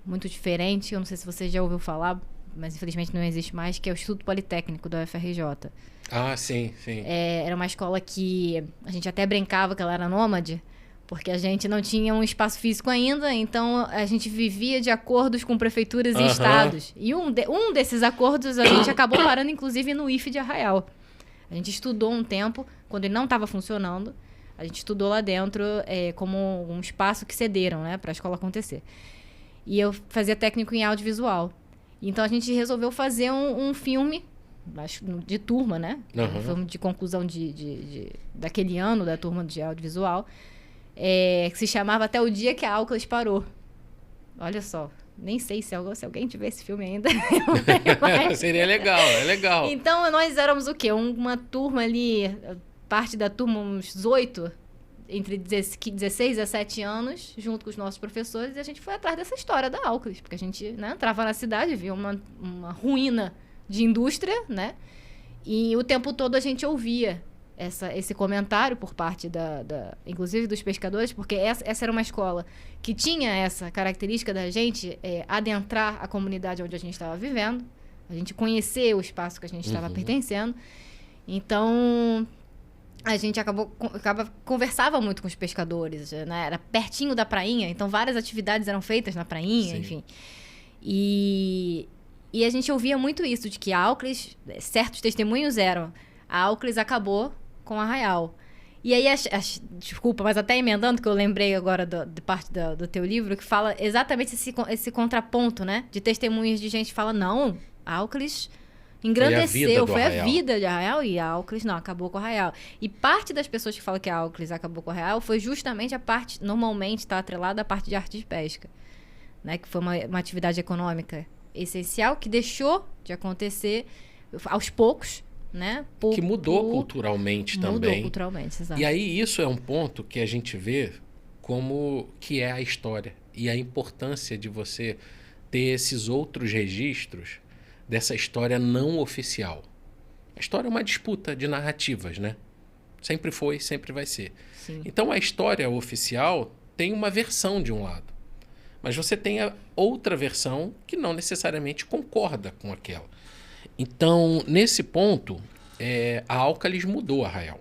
muito diferente. Eu não sei se você já ouviu falar, mas infelizmente não existe mais, que é o Instituto Politécnico da UFRJ. Ah, sim. Era uma escola que a gente até brincava que ela era nômade, porque a gente não tinha um espaço físico ainda, então a gente vivia de acordos com prefeituras e estados. E um desses acordos a gente acabou parando, inclusive, no IFE de Arraial. A gente estudou um tempo, quando ele não estava funcionando, a gente estudou lá dentro como um espaço que cederam, né, para a escola acontecer. E eu fazia técnico em audiovisual. Então a gente resolveu fazer um filme de turma, né? Um filme de conclusão daquele ano da turma de audiovisual, que se chamava Até o Dia que a Álcalis Parou. Olha só. Nem sei se alguém tiver esse filme ainda. Seria legal, é legal. Então, nós éramos o quê? Uma turma ali, parte da turma, uns 8, entre 16 e 17 anos, junto com os nossos professores, e a gente foi atrás dessa história da Auclis, porque a gente, né, entrava na cidade, via uma ruína de indústria, né? E o tempo todo a gente ouvia esse comentário por parte inclusive dos pescadores, porque essa era uma escola que tinha essa característica da gente adentrar a comunidade onde a gente estava vivendo, a gente conhecer o espaço que a gente estava pertencendo. Então, a gente conversava muito com os pescadores, né? Era pertinho da prainha, então várias atividades eram feitas na prainha, Sim. enfim. E a gente ouvia muito isso, de que a Auclis, certos testemunhos eram, a Auclis acabou com o Arraial. E aí, desculpa, mas até emendando, que eu lembrei agora de parte do teu livro, que fala exatamente esse contraponto, né? De testemunhos de gente que fala, não, a Auclis engrandeceu, foi a vida de Arraial, e a Auclis não, acabou com o Arraial. E parte das pessoas que falam que a Auclis acabou com o Arraial foi justamente a parte, normalmente está atrelada à parte de arte de pesca, né? Que foi uma atividade econômica essencial que deixou de acontecer aos poucos, né? Que mudou culturalmente também. Mudou culturalmente, exato. E aí isso é um ponto que a gente vê como que é a história e a importância de você ter esses outros registros dessa história não oficial. A história é uma disputa de narrativas, né? Sempre foi, sempre vai ser. Sim. Então a história oficial tem uma versão de um lado, mas você tem a outra versão que não necessariamente concorda com aquela. Então, nesse ponto, a Auclis mudou Arraial.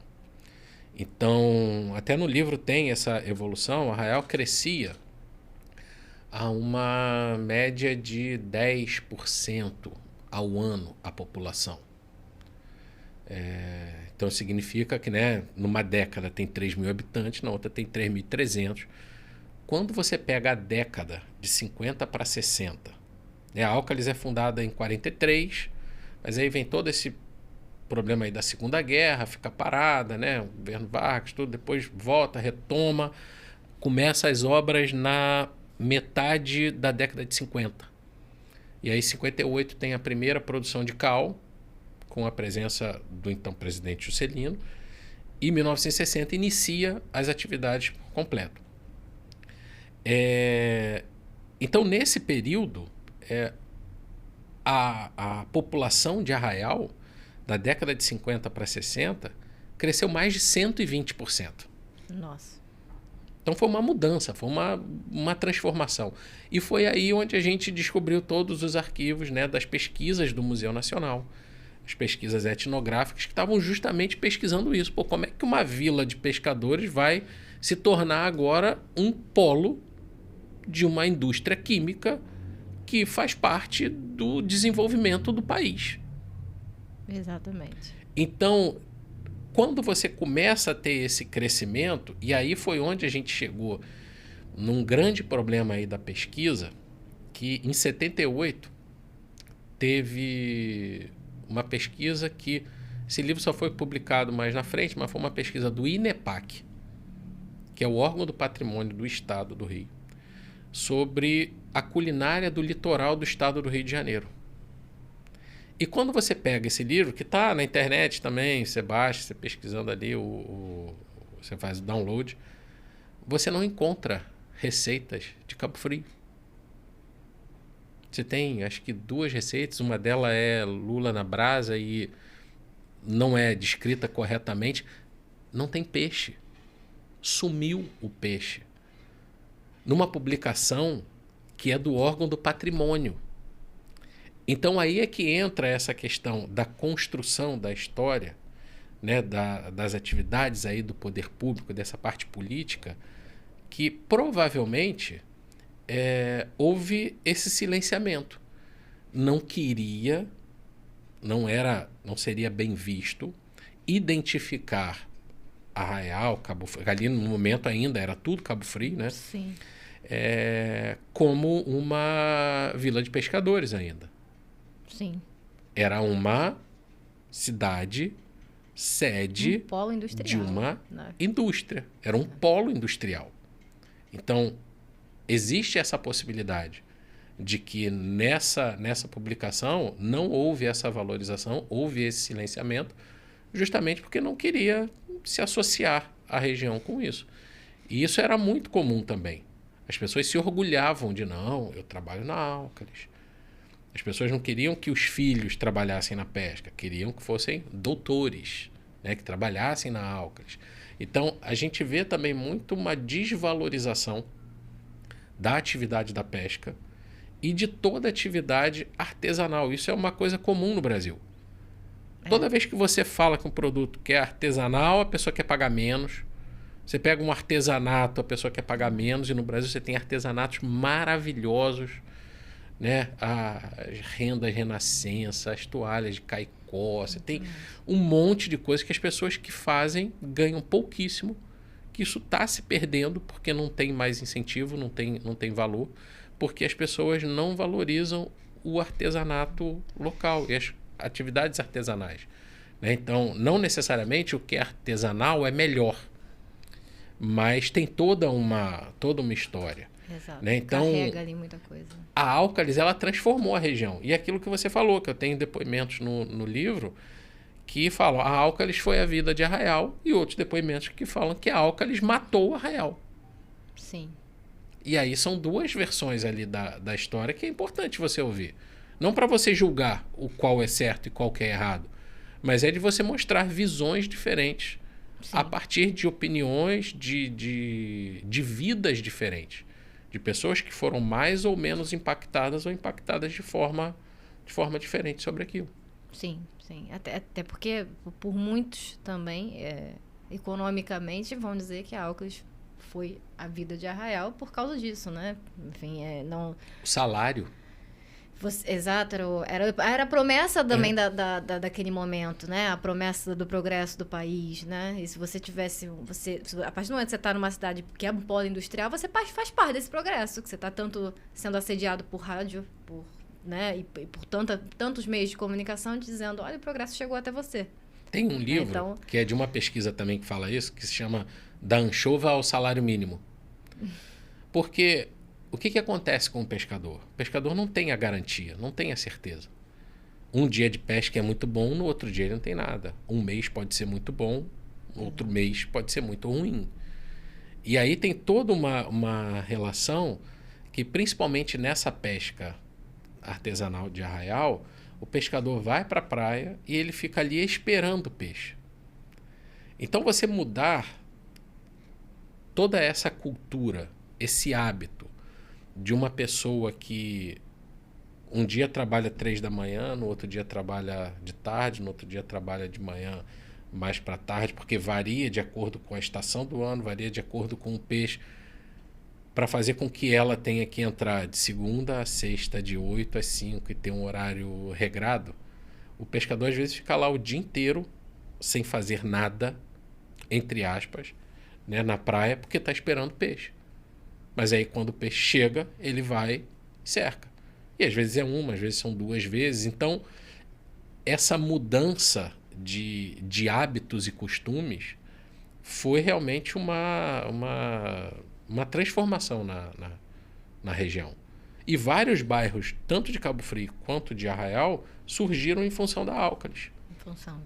Então, até no livro tem essa evolução. Arraial crescia a uma média de 10% ao ano a população. Então, significa que, né, numa década tem 3.000 habitantes, na outra tem 3.300. Quando você pega a década de 50 para 60, a Auclis é fundada em 43, mas aí vem todo esse problema aí da Segunda Guerra, fica parada, né? O governo Vargas, tudo, depois volta, retoma, começa as obras na metade da década de 50. E aí, em 58, tem a primeira produção de cal, com a presença do então presidente Juscelino, e em 1960 inicia as atividades por completo. Então, nesse período, a população de Arraial, da década de 50 para 60, cresceu mais de 120%. Nossa. Então foi uma mudança, foi uma transformação. E foi aí onde a gente descobriu todos os arquivos, né, das pesquisas do Museu Nacional, as pesquisas etnográficas que estavam justamente pesquisando isso. Pô, como é que uma vila de pescadores vai se tornar agora um polo de uma indústria química que faz parte do desenvolvimento do país? Exatamente. Então, quando você começa a ter esse crescimento, e aí foi onde a gente chegou num grande problema aí da pesquisa, que em 78 teve uma pesquisa que, esse livro só foi publicado mais na frente, mas foi uma pesquisa do INEPAC, que é o órgão do patrimônio do Estado do Rio, sobre a culinária do litoral do Estado do Rio de Janeiro. E quando você pega esse livro, que está na internet também, você baixa, você pesquisando ali, você faz o download, você não encontra receitas de Cabo Frio. Você tem, acho que 2 receitas, uma delas é lula na brasa e não é descrita corretamente. Não tem peixe. Sumiu o peixe. Numa publicação que é do órgão do patrimônio. Então aí é que entra essa questão da construção da história, né, das atividades aí do poder público, dessa parte política, que provavelmente houve esse silenciamento. Não seria bem visto identificar Arraial, Cabo Frio, ali no momento ainda era tudo Cabo Frio, né? Sim. Como uma vila de pescadores ainda. Sim. Era uma cidade sede polo industrial, de uma né? indústria. Era um polo industrial. Então, existe essa possibilidade de que nessa publicação não houve essa valorização, houve esse silenciamento, justamente porque não queria se associar à região com isso. E isso era muito comum também. As pessoas se orgulhavam de, não, eu trabalho na Álcalis. As pessoas não queriam que os filhos trabalhassem na pesca, queriam que fossem doutores, né, que trabalhassem na Álcalis. Então, a gente vê também muito uma desvalorização da atividade da pesca e de toda atividade artesanal. Isso é uma coisa comum no Brasil. Toda vez que você fala que um produto que é artesanal, a pessoa quer pagar menos. Você pega um artesanato, a pessoa quer pagar menos. E no Brasil você tem artesanatos maravilhosos, né? As rendas Renascença, as toalhas de Caicó. Você tem um monte de coisas que as pessoas que fazem ganham pouquíssimo. Que isso está se perdendo porque não tem mais incentivo, não tem valor. Porque as pessoas não valorizam o artesanato local e as atividades artesanais, né? Então, não necessariamente o que é artesanal é melhor, mas tem toda uma história. Exato. Né? Então, carrega ali muita coisa. A Álcalis, ela transformou a região. E aquilo que você falou, que eu tenho depoimentos no livro, que falam a Álcalis foi a vida de Arraial, e outros depoimentos que falam que a Álcalis matou Arraial. Sim. E aí são duas versões ali da história que é importante você ouvir. Não para você julgar o qual é certo e qual que é errado, mas é de você mostrar visões diferentes. Sim. A partir de opiniões, de vidas diferentes. De pessoas que foram mais ou menos impactadas ou impactadas de forma diferente sobre aquilo. Sim, sim. Até porque, por muitos também, economicamente, vão dizer que a Álcalis foi a vida de Arraial por causa disso, né? Enfim, não... O salário. Exato, era a promessa também daquele momento, né? A promessa do progresso do país, né? E se você tivesse... a partir do momento que você está numa cidade que é um polo industrial, você faz parte desse progresso, que você está tanto sendo assediado por rádio, né? E por tantos meios de comunicação dizendo, olha, o progresso chegou até você. Tem um livro que é de uma pesquisa também que fala isso, que se chama Da Anchova ao Salário Mínimo. Porque... o que acontece com o pescador? O pescador não tem a garantia, não tem a certeza. Um dia de pesca é muito bom, no outro dia ele não tem nada. Um mês pode ser muito bom, no outro mês pode ser muito ruim. E aí tem toda uma relação que, principalmente nessa pesca artesanal de Arraial, o pescador vai para a praia e ele fica ali esperando o peixe. Então você mudar toda essa cultura, esse hábito, de uma pessoa que um dia trabalha 3 da manhã, no outro dia trabalha de tarde, no outro dia trabalha de manhã mais para tarde, porque varia de acordo com a estação do ano, varia de acordo com o peixe, para fazer com que ela tenha que entrar de segunda a sexta, de 8 às 5 e ter um horário regrado. O pescador às vezes fica lá o dia inteiro sem fazer nada, entre aspas, né, na praia, porque está esperando peixe. Mas aí quando o peixe chega, ele vai e cerca. E às vezes é uma, às vezes são 2 vezes. Então, essa mudança de hábitos e costumes foi realmente uma transformação na região. E vários bairros, tanto de Cabo Frio quanto de Arraial, surgiram em função da Álcalis. Em função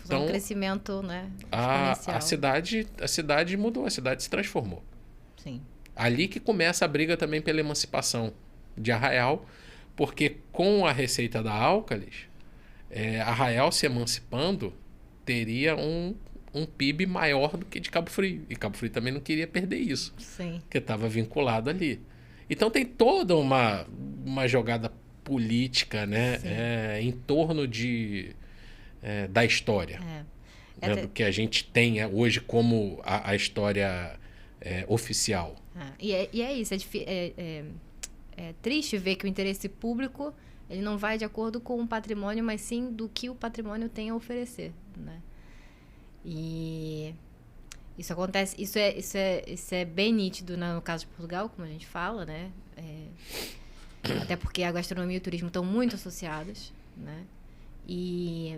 do crescimento, né, exponencial. A cidade mudou, a cidade se transformou. Sim. Ali que começa a briga também pela emancipação de Arraial, porque com a receita da Álcalis, Arraial se emancipando teria um PIB maior do que de Cabo Frio. E Cabo Frio também não queria perder isso, sim, porque estava vinculado ali. Então tem toda uma jogada política, né, em torno da história, né, do que a gente tem hoje como a história oficial. E é isso, é triste ver que o interesse público ele não vai de acordo com o patrimônio, mas sim do que o patrimônio tem a oferecer, né? E isso acontece, isso é bem nítido no caso de Portugal, como a gente fala, né? Até porque a gastronomia e o turismo estão muito associadas, né? E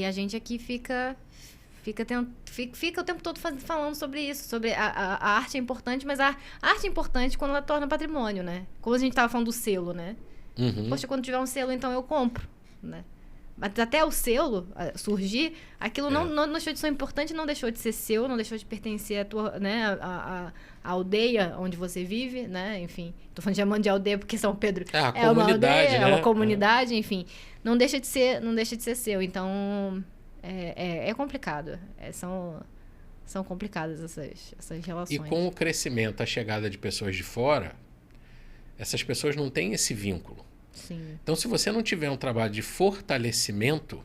a gente aqui fica Fica o tempo todo falando sobre isso, sobre a arte é importante, mas a arte é importante quando ela torna patrimônio, né? Como a gente estava falando do selo, né? Poxa, quando tiver um selo, então eu compro, né? Mas até o selo surgir, aquilo não deixou de ser importante, não deixou de ser seu, não deixou de pertencer à tua, né, a aldeia onde você vive, né? Enfim, tô chamando de aldeia porque São Pedro é uma aldeia, né? É uma comunidade, enfim. Não deixa de ser seu. Então, é complicado. São complicadas essas relações. E com o crescimento, a chegada de pessoas de fora, essas pessoas não têm esse vínculo. Sim. Então, se você não tiver um trabalho de fortalecimento,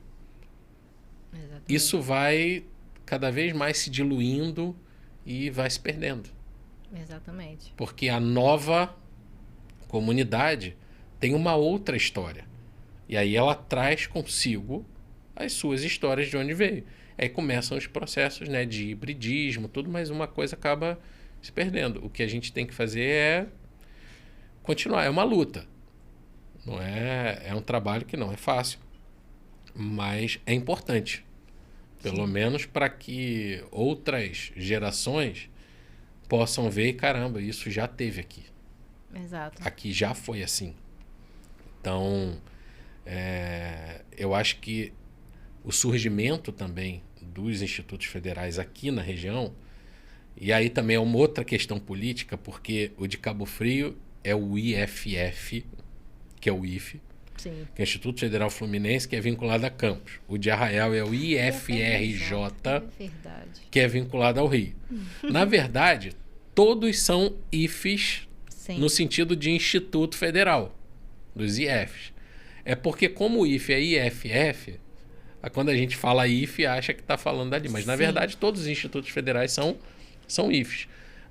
Exatamente. Isso vai cada vez mais se diluindo e vai se perdendo. Exatamente. Porque a nova comunidade tem uma outra história. E aí ela traz consigo as suas histórias de onde veio. Aí começam os processos, né, de hibridismo, tudo, mas uma coisa acaba se perdendo. O que a gente tem que fazer é continuar. É uma luta. Não é um trabalho que não é fácil, mas é importante. Pelo menos para que outras gerações possam ver, caramba, isso já teve aqui. Exato. Aqui já foi assim. Então, eu acho que o surgimento também dos institutos federais aqui na região, e aí também é uma outra questão política, porque o de Cabo Frio é o IFF, que é o IFE, Sim. que é o Instituto Federal Fluminense, que é vinculado a Campos. O de Arraial é o IFRJ, que é vinculado ao Rio. Na verdade, todos são IFES, sim, no sentido de Instituto Federal, dos IFs. É porque como o IFE é IFF, quando a gente fala IFE, acha que está falando ali. Mas, sim, na verdade, todos os institutos federais são IFs.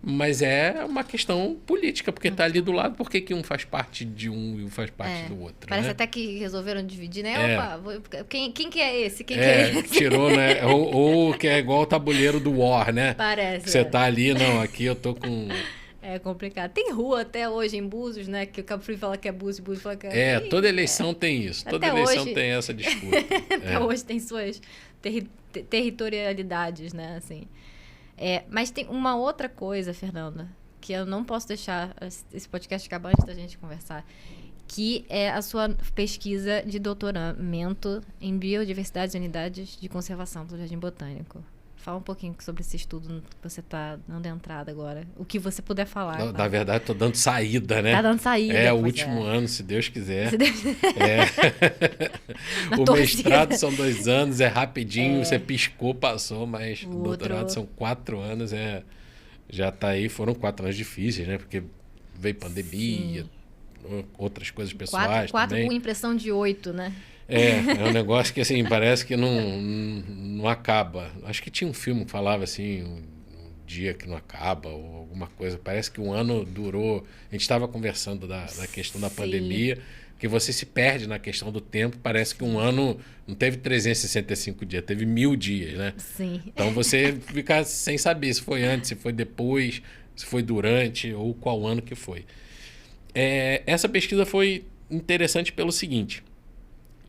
Mas é uma questão política, porque está ali do lado, por que um faz parte de um e um faz parte do outro? Parece, né, até que resolveram dividir, né? Opa, quem que é esse? Quem que é esse? Tirou, né? ou que é igual o tabuleiro do War, né? Parece. Você tá ali, não, aqui eu tô com... É complicado. Tem rua até hoje em Búzios, né? Que o Cabo Frio fala que é Búzios fala que é... toda eleição tem isso. Toda eleição tem essa disputa. Até hoje tem suas territorialidades, né? Assim... mas tem uma outra coisa, Fernanda, que eu não posso deixar esse podcast acabar antes da gente conversar, que é a sua pesquisa de doutoramento em Biodiversidade e Unidades de Conservação do Jardim Botânico. Fala um pouquinho sobre esse estudo que você está dando entrada agora. O que você puder falar. Não, na verdade, estou dando saída, né? Está dando saída. É o último ano, se Deus quiser. O mestrado são 2 anos, é rapidinho, você piscou, passou, mas o doutorado são 4 anos, já está aí. Foram 4 anos difíceis, né? Porque veio pandemia, sim, outras coisas pessoais 4 com impressão de 8, né? É um negócio que, assim, parece que não acaba. Acho que tinha um filme que falava assim, um dia que não acaba, ou alguma coisa. Parece que um ano durou... A gente estava conversando da questão da, sim, pandemia, que você se perde na questão do tempo. Parece que um ano não teve 365 dias, teve 1000 dias, né? Sim. Então você fica sem saber se foi antes, se foi depois, se foi durante, ou qual ano que foi. Essa pesquisa foi interessante pelo seguinte...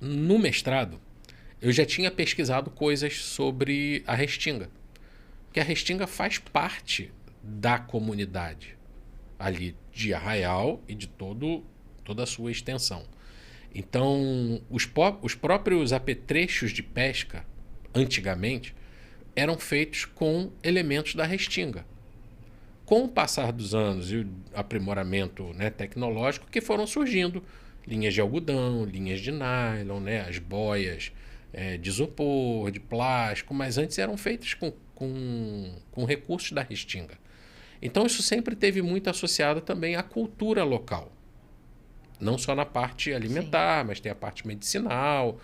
No mestrado, eu já tinha pesquisado coisas sobre a restinga. Porque a restinga faz parte da comunidade ali de Arraial e de toda a sua extensão. Então, os próprios apetrechos de pesca, antigamente, eram feitos com elementos da restinga. Com o passar dos anos e o aprimoramento, né, tecnológico, que foram surgindo linhas de algodão, linhas de nylon, né, as boias de isopor, de plástico, mas antes eram feitas com recursos da restinga. Então isso sempre teve muito associado também à cultura local. Não só na parte alimentar, sim, mas tem a parte medicinal,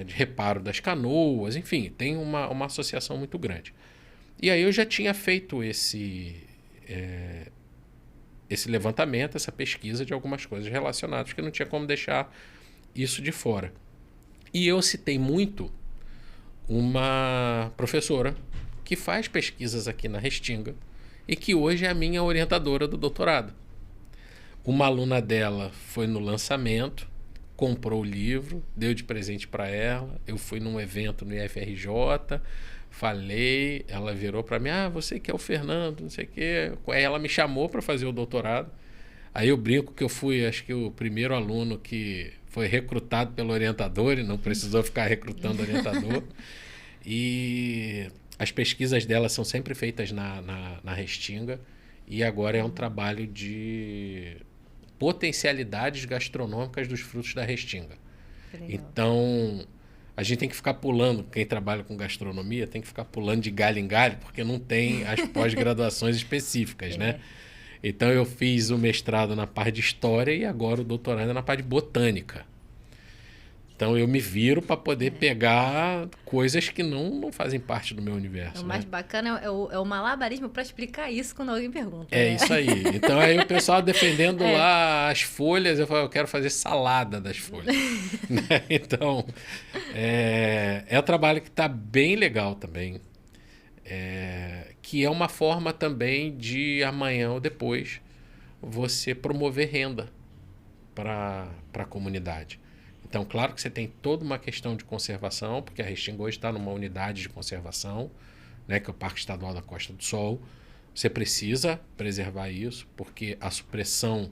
de reparo das canoas, enfim, tem uma associação muito grande. E aí eu já tinha feito esse levantamento, essa pesquisa de algumas coisas relacionadas, porque não tinha como deixar isso de fora. E eu citei muito uma professora que faz pesquisas aqui na Restinga e que hoje é a minha orientadora do doutorado. Uma aluna dela foi no lançamento, comprou o livro, deu de presente para ela, eu fui num evento no IFRJ, falei, ela virou para mim, você que é o Fernando, não sei o quê. Aí ela me chamou para fazer o doutorado. Aí eu brinco que eu fui, acho que o primeiro aluno que foi recrutado pelo orientador e não precisou ficar recrutando orientador. E as pesquisas dela são sempre feitas na Restinga. E agora é um trabalho de potencialidades gastronômicas dos frutos da Restinga. Então, a gente tem que ficar pulando, quem trabalha com gastronomia tem que ficar pulando de galho em galho, porque não tem as pós-graduações específicas, né? Então, eu fiz o mestrado na parte de História e agora o doutorado é na parte de Botânica. Então, eu me viro para poder pegar coisas que não fazem parte do meu universo. O mais bacana é o malabarismo para explicar isso quando alguém pergunta. É isso aí. Então, aí o pessoal defendendo lá as folhas, eu falo, eu quero fazer salada das folhas. Né? Então, é um trabalho que está bem legal também. Que é uma forma também de amanhã ou depois você promover renda para a comunidade. Então, claro que você tem toda uma questão de conservação, porque a Restinga hoje está numa unidade de conservação, né, que é o Parque Estadual da Costa do Sol. Você precisa preservar isso, porque a supressão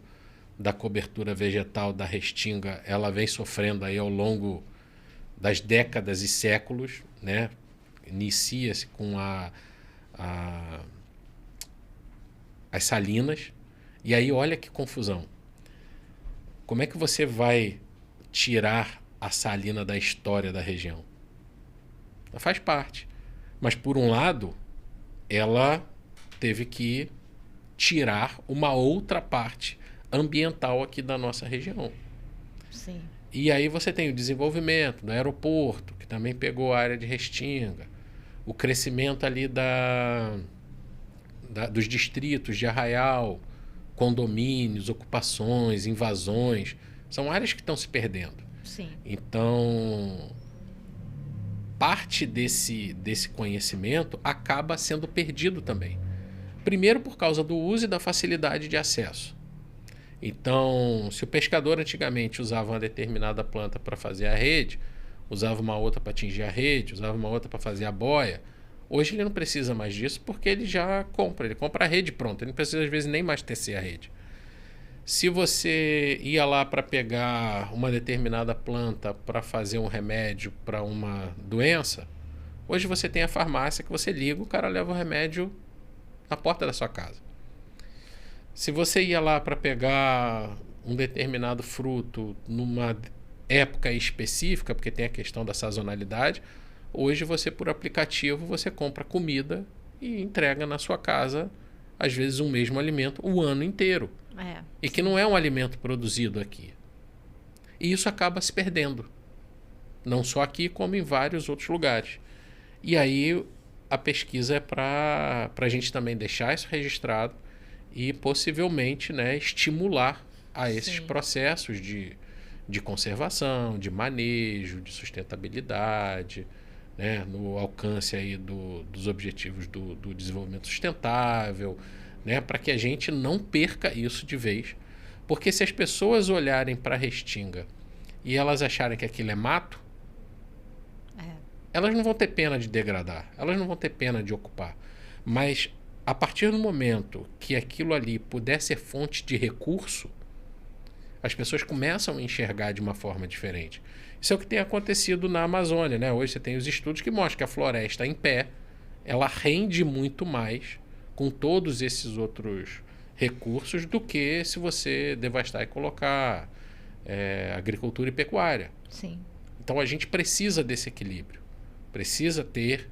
da cobertura vegetal da Restinga, ela vem sofrendo aí ao longo das décadas e séculos, né? Inicia-se com as salinas, e aí olha que confusão. Como é que você vai tirar a salina da história da região? Ela faz parte. Mas, por um lado, ela teve que tirar uma outra parte ambiental aqui da nossa região. Sim. E aí você tem o desenvolvimento do aeroporto, que também pegou a área de Restinga, o crescimento ali dos distritos de Arraial, condomínios, ocupações, invasões. São áreas que estão se perdendo. Sim. Então, parte desse conhecimento acaba sendo perdido também. Primeiro, por causa do uso e da facilidade de acesso. Então, se o pescador antigamente usava uma determinada planta para fazer a rede, usava uma outra para atingir a rede, usava uma outra para fazer a boia, hoje ele não precisa mais disso porque ele já compra. Ele compra a rede pronta. Ele não precisa, às vezes, nem mais tecer a rede. Se você ia lá para pegar uma determinada planta para fazer um remédio para uma doença, hoje você tem a farmácia que você liga, o cara leva o remédio na porta da sua casa. Se você ia lá para pegar um determinado fruto numa época específica, porque tem a questão da sazonalidade, hoje você, por aplicativo, você compra comida e entrega na sua casa, às vezes, um mesmo alimento o ano inteiro. E que não é um alimento produzido aqui. E isso acaba se perdendo. Não só aqui, como em vários outros lugares. E aí a pesquisa é para a gente também deixar isso registrado e possivelmente, né, estimular a esses processos de conservação, de manejo, de sustentabilidade, né, no alcance aí dos objetivos do desenvolvimento sustentável, né, para que a gente não perca isso de vez. Porque se as pessoas olharem para a Restinga e elas acharem que aquilo é mato, elas não vão ter pena de degradar, elas não vão ter pena de ocupar. Mas a partir do momento que aquilo ali puder ser fonte de recurso, as pessoas começam a enxergar de uma forma diferente. Isso é o que tem acontecido na Amazônia, né? Hoje você tem os estudos que mostram que a floresta em pé, ela rende muito mais com todos esses outros recursos do que se você devastar e colocar agricultura e pecuária. Sim. Então a gente precisa desse equilíbrio, precisa ter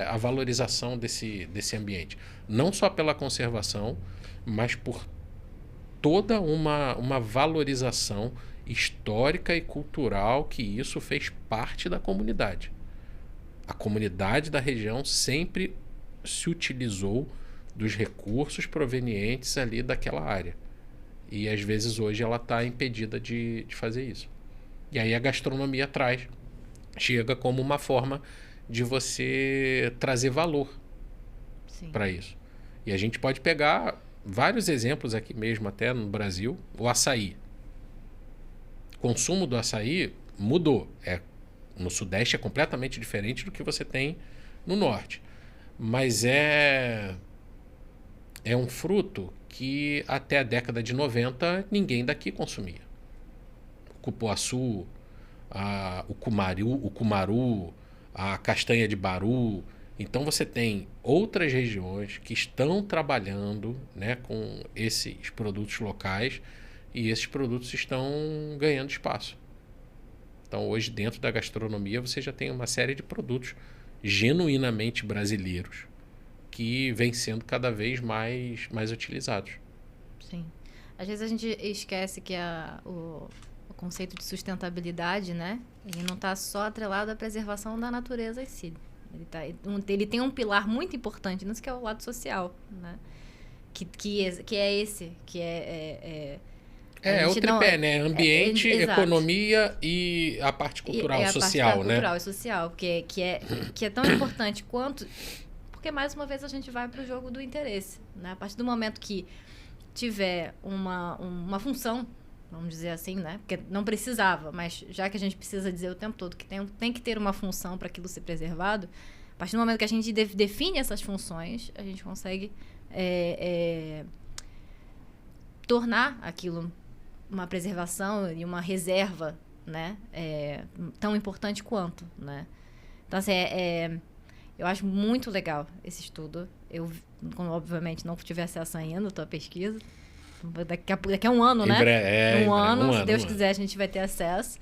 a valorização desse ambiente, não só pela conservação, mas por toda uma valorização histórica e cultural que isso fez parte da comunidade. A comunidade da região sempre se utilizou dos recursos provenientes ali daquela área. E às vezes hoje ela está impedida de fazer isso. E aí a gastronomia chega como uma forma de você trazer valor para isso. E a gente pode pegar vários exemplos aqui mesmo, até no Brasil. O açaí. O consumo do açaí mudou. No Sudeste é completamente diferente do que você tem no norte. Mas é um fruto que até a década de 90 ninguém daqui consumia. O cupuaçu, o cumaru, a castanha de baru. Então você tem outras regiões que estão trabalhando, né, com esses produtos locais e esses produtos estão ganhando espaço. Então hoje dentro da gastronomia você já tem uma série de produtos genuinamente brasileiros que vêm sendo cada vez mais utilizados. Sim. Às vezes a gente esquece que o conceito de sustentabilidade, né? Ele não está só atrelado à preservação da natureza em si. Ele tem um pilar muito importante nisso, que é o lado social, né? Que é esse, que é o tripé, né? Ambiente, economia e a parte cultural, social, parte né? Cultural e social, que é tão importante quanto... Porque, mais uma vez, a gente vai para o jogo do interesse, né? A partir do momento que tiver uma função, vamos dizer assim, né? Porque não precisava, mas já que a gente precisa dizer o tempo todo que tem que ter uma função para aquilo ser preservado, a partir do momento que a gente define essas funções, a gente consegue tornar aquilo uma preservação e uma reserva, né? Tão importante quanto, né? Então, assim, eu acho muito legal esse estudo. Eu, obviamente, não tive acesso ainda à tua pesquisa. Daqui a um ano, né? Um ano, se Deus quiser, a gente vai ter acesso.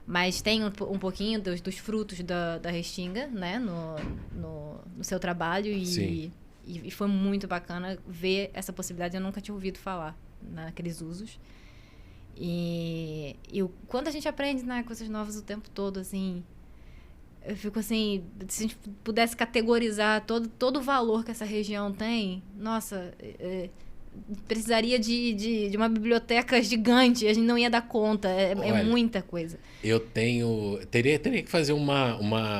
Mas tem um pouquinho dos frutos da Restinga, né? No seu trabalho. E foi muito bacana ver essa possibilidade. Eu nunca tinha ouvido falar naqueles usos. E quando a gente aprende, né, coisas novas o tempo todo, assim... Eu fico assim, se a gente pudesse categorizar todo o valor que essa região tem, nossa, precisaria de uma biblioteca gigante, a gente não ia dar conta, é muita coisa. Eu teria que fazer uma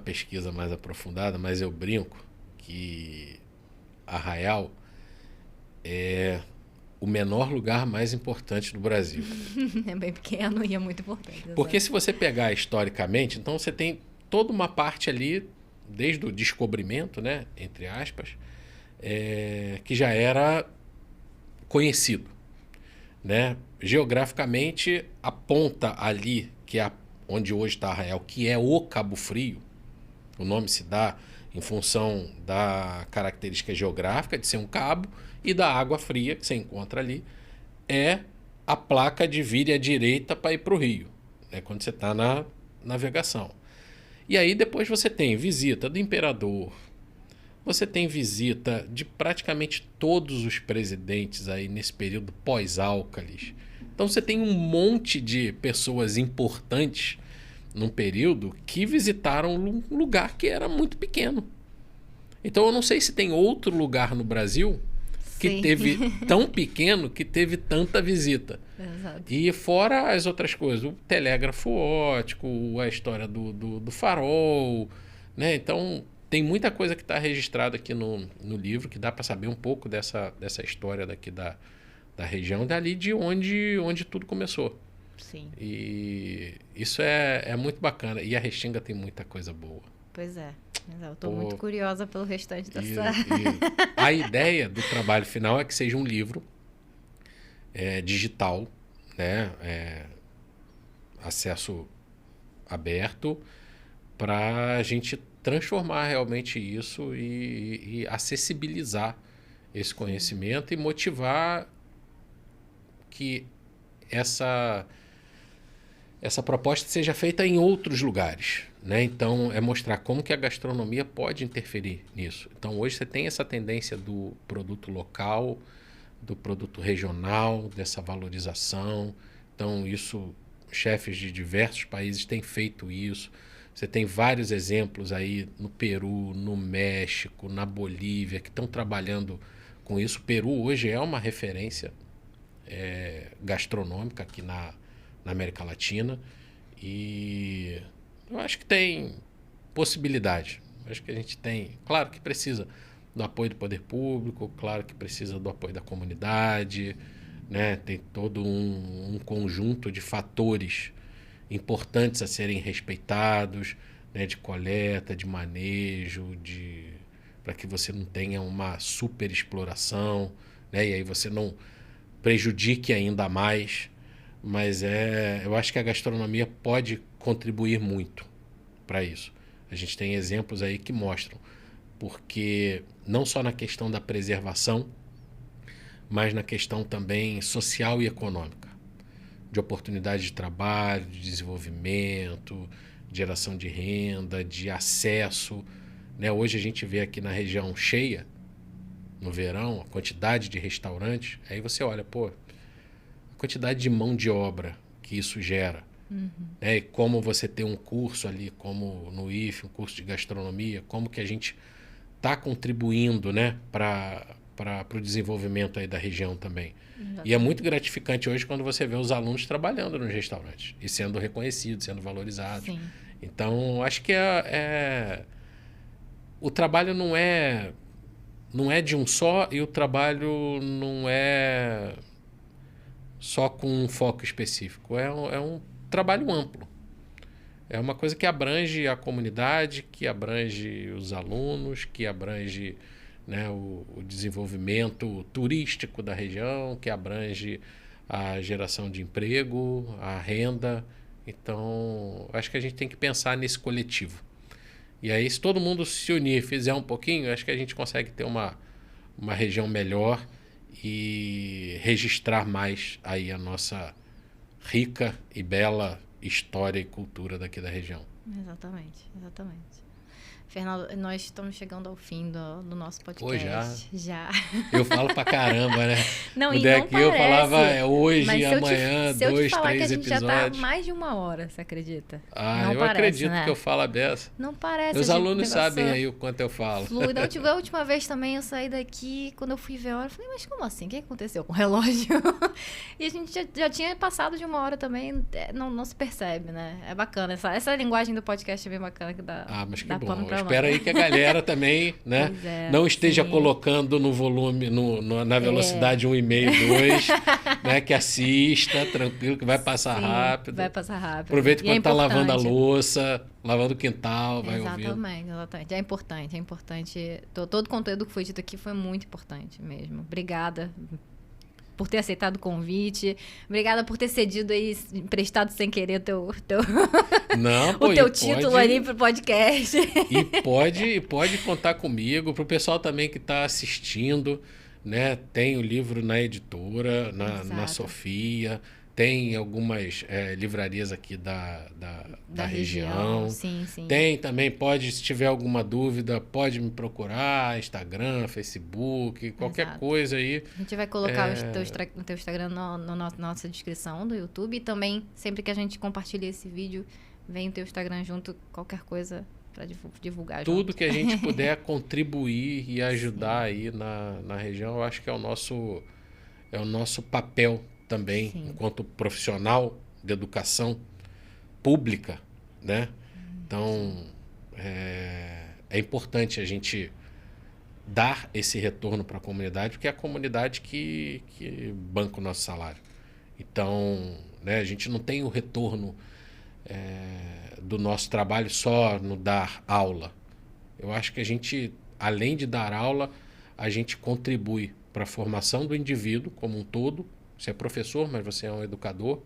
pesquisa mais aprofundada, mas eu brinco que Arraial é o menor lugar mais importante do Brasil. É bem pequeno e é muito importante. Porque se você pegar historicamente, então você tem toda uma parte ali, desde o descobrimento, né, entre aspas, que já era conhecido, né? Geograficamente, a ponta ali, que é onde hoje está Arraial, que é o Cabo Frio, o nome se dá em função da característica geográfica de ser um cabo e da água fria que você encontra ali, é a placa de vire à direita para ir para o rio, né, quando você está na navegação. E aí depois você tem visita do imperador, você tem visita de praticamente todos os presidentes aí nesse período pós-Álcalis. Então você tem um monte de pessoas importantes num período que visitaram um lugar que era muito pequeno. Então eu não sei se tem outro lugar no Brasil que teve tão pequeno que teve tanta visita. Exato. E fora as outras coisas, o telégrafo óptico, a história do farol, né? Então tem muita coisa que está registrada aqui no livro que dá para saber um pouco dessa história daqui da região, dali de onde tudo começou. Sim. E isso é muito bacana. E a Restinga tem muita coisa boa. Pois é. Eu estou muito curiosa pelo restante dessa... A ideia do trabalho final é que seja um livro digital, né? Acesso aberto, para a gente transformar realmente isso e acessibilizar esse conhecimento e motivar que essa proposta seja feita em outros lugares, né? Então, é mostrar como que a gastronomia pode interferir nisso. Então, hoje você tem essa tendência do produto local, do produto regional, dessa valorização. Então, chefes de diversos países têm feito isso. Você tem vários exemplos aí no Peru, no México, na Bolívia, que estão trabalhando com isso. O Peru hoje é uma referência gastronômica aqui na América Latina. E eu acho que tem possibilidade. Eu acho que a gente tem... Claro que precisa do apoio do poder público, claro que precisa do apoio da comunidade, né? Tem todo um conjunto de fatores importantes a serem respeitados, né, de coleta, de manejo, para que você não tenha uma super exploração, né, e aí você não prejudique ainda mais. Mas eu acho que a gastronomia pode contribuir muito para isso. A gente tem exemplos aí que mostram, porque não só na questão da preservação, mas na questão também social e econômica, de oportunidade de trabalho, de desenvolvimento, de geração de renda, de acesso, né? Hoje a gente vê aqui na região cheia, no verão, a quantidade de restaurantes, aí você olha, pô, a quantidade de mão de obra que isso gera. Né? E como você tem um curso ali, como no IFE, um curso de gastronomia, como que a gente está contribuindo, né, para o desenvolvimento aí da região também. Exatamente. E é muito gratificante hoje quando você vê os alunos trabalhando nos restaurantes e sendo reconhecidos, sendo valorizados. Sim. Então, acho que o trabalho não é de um só, e o trabalho não é só com um foco específico. É um trabalho amplo. É uma coisa que abrange a comunidade, que abrange os alunos, que abrange, né, o desenvolvimento turístico da região, que abrange a geração de emprego, a renda. Então, acho que a gente tem que pensar nesse coletivo. E aí, se todo mundo se unir e fizer um pouquinho, acho que a gente consegue ter uma região melhor e registrar mais aí a nossa rica e bela história e cultura daqui da região. Exatamente, exatamente. Fernando, nós estamos chegando ao fim do nosso podcast. Pô, já. Eu falo pra caramba, né? Não, o e não aqui parece, eu falava hoje, mas amanhã, 2, 3 episódios. Se eu te falar que a gente já tá mais de 1 hora, você acredita? Não eu parece, acredito, né? Que eu falo a beça. Não parece. Os alunos sabem aí o quanto eu falo. Fluido. A última vez também eu saí daqui, quando eu fui ver a hora, eu falei, mas como assim? O que aconteceu com o relógio? E a gente já tinha passado de 1 hora também, não se percebe, né? É bacana. Essa linguagem do podcast é bem bacana. Que dá, mas que dá bom. Espera aí que a galera também, né, não esteja colocando no volume, na velocidade 1,5, 2, né, que assista, tranquilo, que vai passar rápido. Vai passar rápido. Aproveita quando está lavando a louça, lavando o quintal, vai ouvindo. Exatamente. É importante. Todo o conteúdo que foi dito aqui foi muito importante mesmo. Obrigada por ter aceitado o convite. Obrigada por ter cedido aí, emprestado sem querer o teu título ali pro podcast. E pode contar comigo, pro pessoal também que está assistindo, né? Tem o livro na editora, na Sofia, tem algumas livrarias aqui da região. Sim. Tem também, se tiver alguma dúvida, pode me procurar, Instagram, Facebook, qualquer coisa aí. A gente vai colocar o teu Instagram na nossa descrição do YouTube, e também, sempre que a gente compartilha esse vídeo, vem o teu Instagram junto, qualquer coisa para divulgar. Tudo que a gente puder contribuir e ajudar aí na região, eu acho que é o nosso papel também, enquanto profissional de educação pública, né? Então, é importante a gente dar esse retorno para a comunidade, porque é a comunidade que banca o nosso salário. Então, né, a gente não tem o retorno do nosso trabalho só no dar aula. Eu acho que a gente, além de dar aula, a gente contribui para a formação do indivíduo como um todo. Você é professor, mas você é um educador.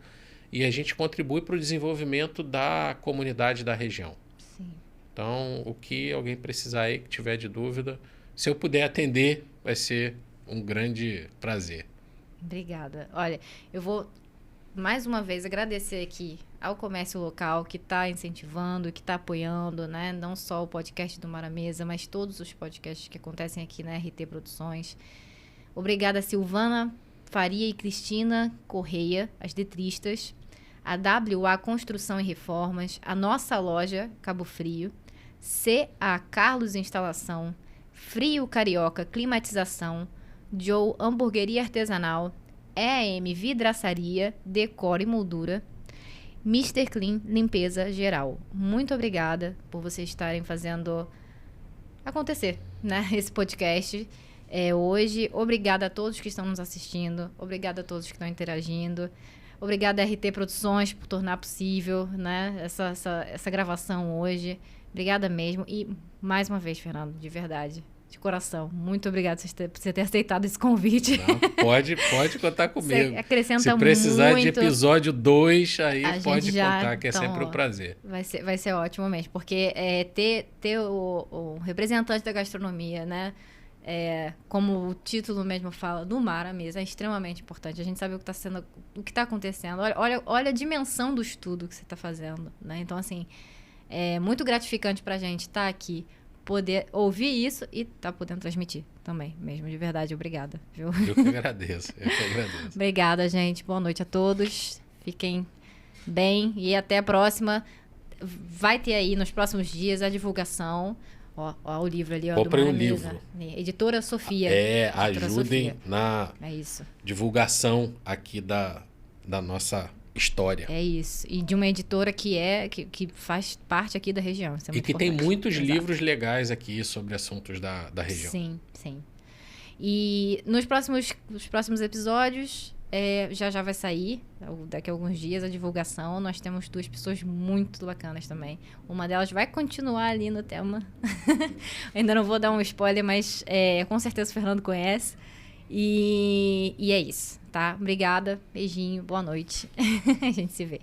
E a gente contribui para o desenvolvimento da comunidade da região. Sim. Então, o que alguém precisar aí, que tiver de dúvida, se eu puder atender, vai ser um grande prazer. Obrigada. Olha, eu vou mais uma vez agradecer aqui ao comércio local que está incentivando, que está apoiando, né? Não só o podcast do Mara Mesa, mas todos os podcasts que acontecem aqui na RT Produções. Obrigada, Silvana Faria e Cristina Correia, as letristas, a WA Construção e Reformas, a nossa loja Cabo Frio, CA Carlos Instalação, Frio Carioca Climatização, Joe Hamburgueria Artesanal, EM Vidraçaria, Decor e Moldura, Mr. Clean Limpeza Geral. Muito obrigada por vocês estarem fazendo acontecer, né, esse podcast hoje. Obrigada a todos que estão nos assistindo, obrigada a todos que estão interagindo. Obrigada, RT Produções, por tornar possível, né, essa gravação hoje. Obrigada mesmo. E, mais uma vez, Fernando, de verdade, de coração, muito obrigada por você ter aceitado esse convite. Não, pode contar comigo. Você acrescenta muito. Se precisar de episódio 2, aí a pode já, contar, que então, é sempre um prazer. Vai ser ótimo mesmo, porque ter o representante da gastronomia, né? Como o título mesmo fala, do Mar à Mesa, é extremamente importante. A gente sabe o que está acontecendo. Olha a dimensão do estudo que você está fazendo, né? Então, assim, é muito gratificante para a gente estar aqui, poder ouvir isso e estar podendo transmitir também, mesmo, de verdade. Obrigada, viu? Eu que agradeço. Obrigada, gente. Boa noite a todos. Fiquem bem e até a próxima. Vai ter aí nos próximos dias a divulgação. Ó, o livro ali, ó. Comprei do um livro. Editora Sofia. Ajudem Sofia. na divulgação aqui da nossa história. É isso. E de uma editora que faz parte aqui da região. Isso é muito e que importante. tem muitos livros legais aqui sobre assuntos da região. Sim, sim. E nos próximos episódios, já vai sair, daqui a alguns dias, a divulgação. Nós temos 2 pessoas muito bacanas também. Uma delas vai continuar ali no tema. Ainda não vou dar um spoiler, mas com certeza o Fernando conhece. E é isso, tá? Obrigada, beijinho, boa noite. A gente se vê.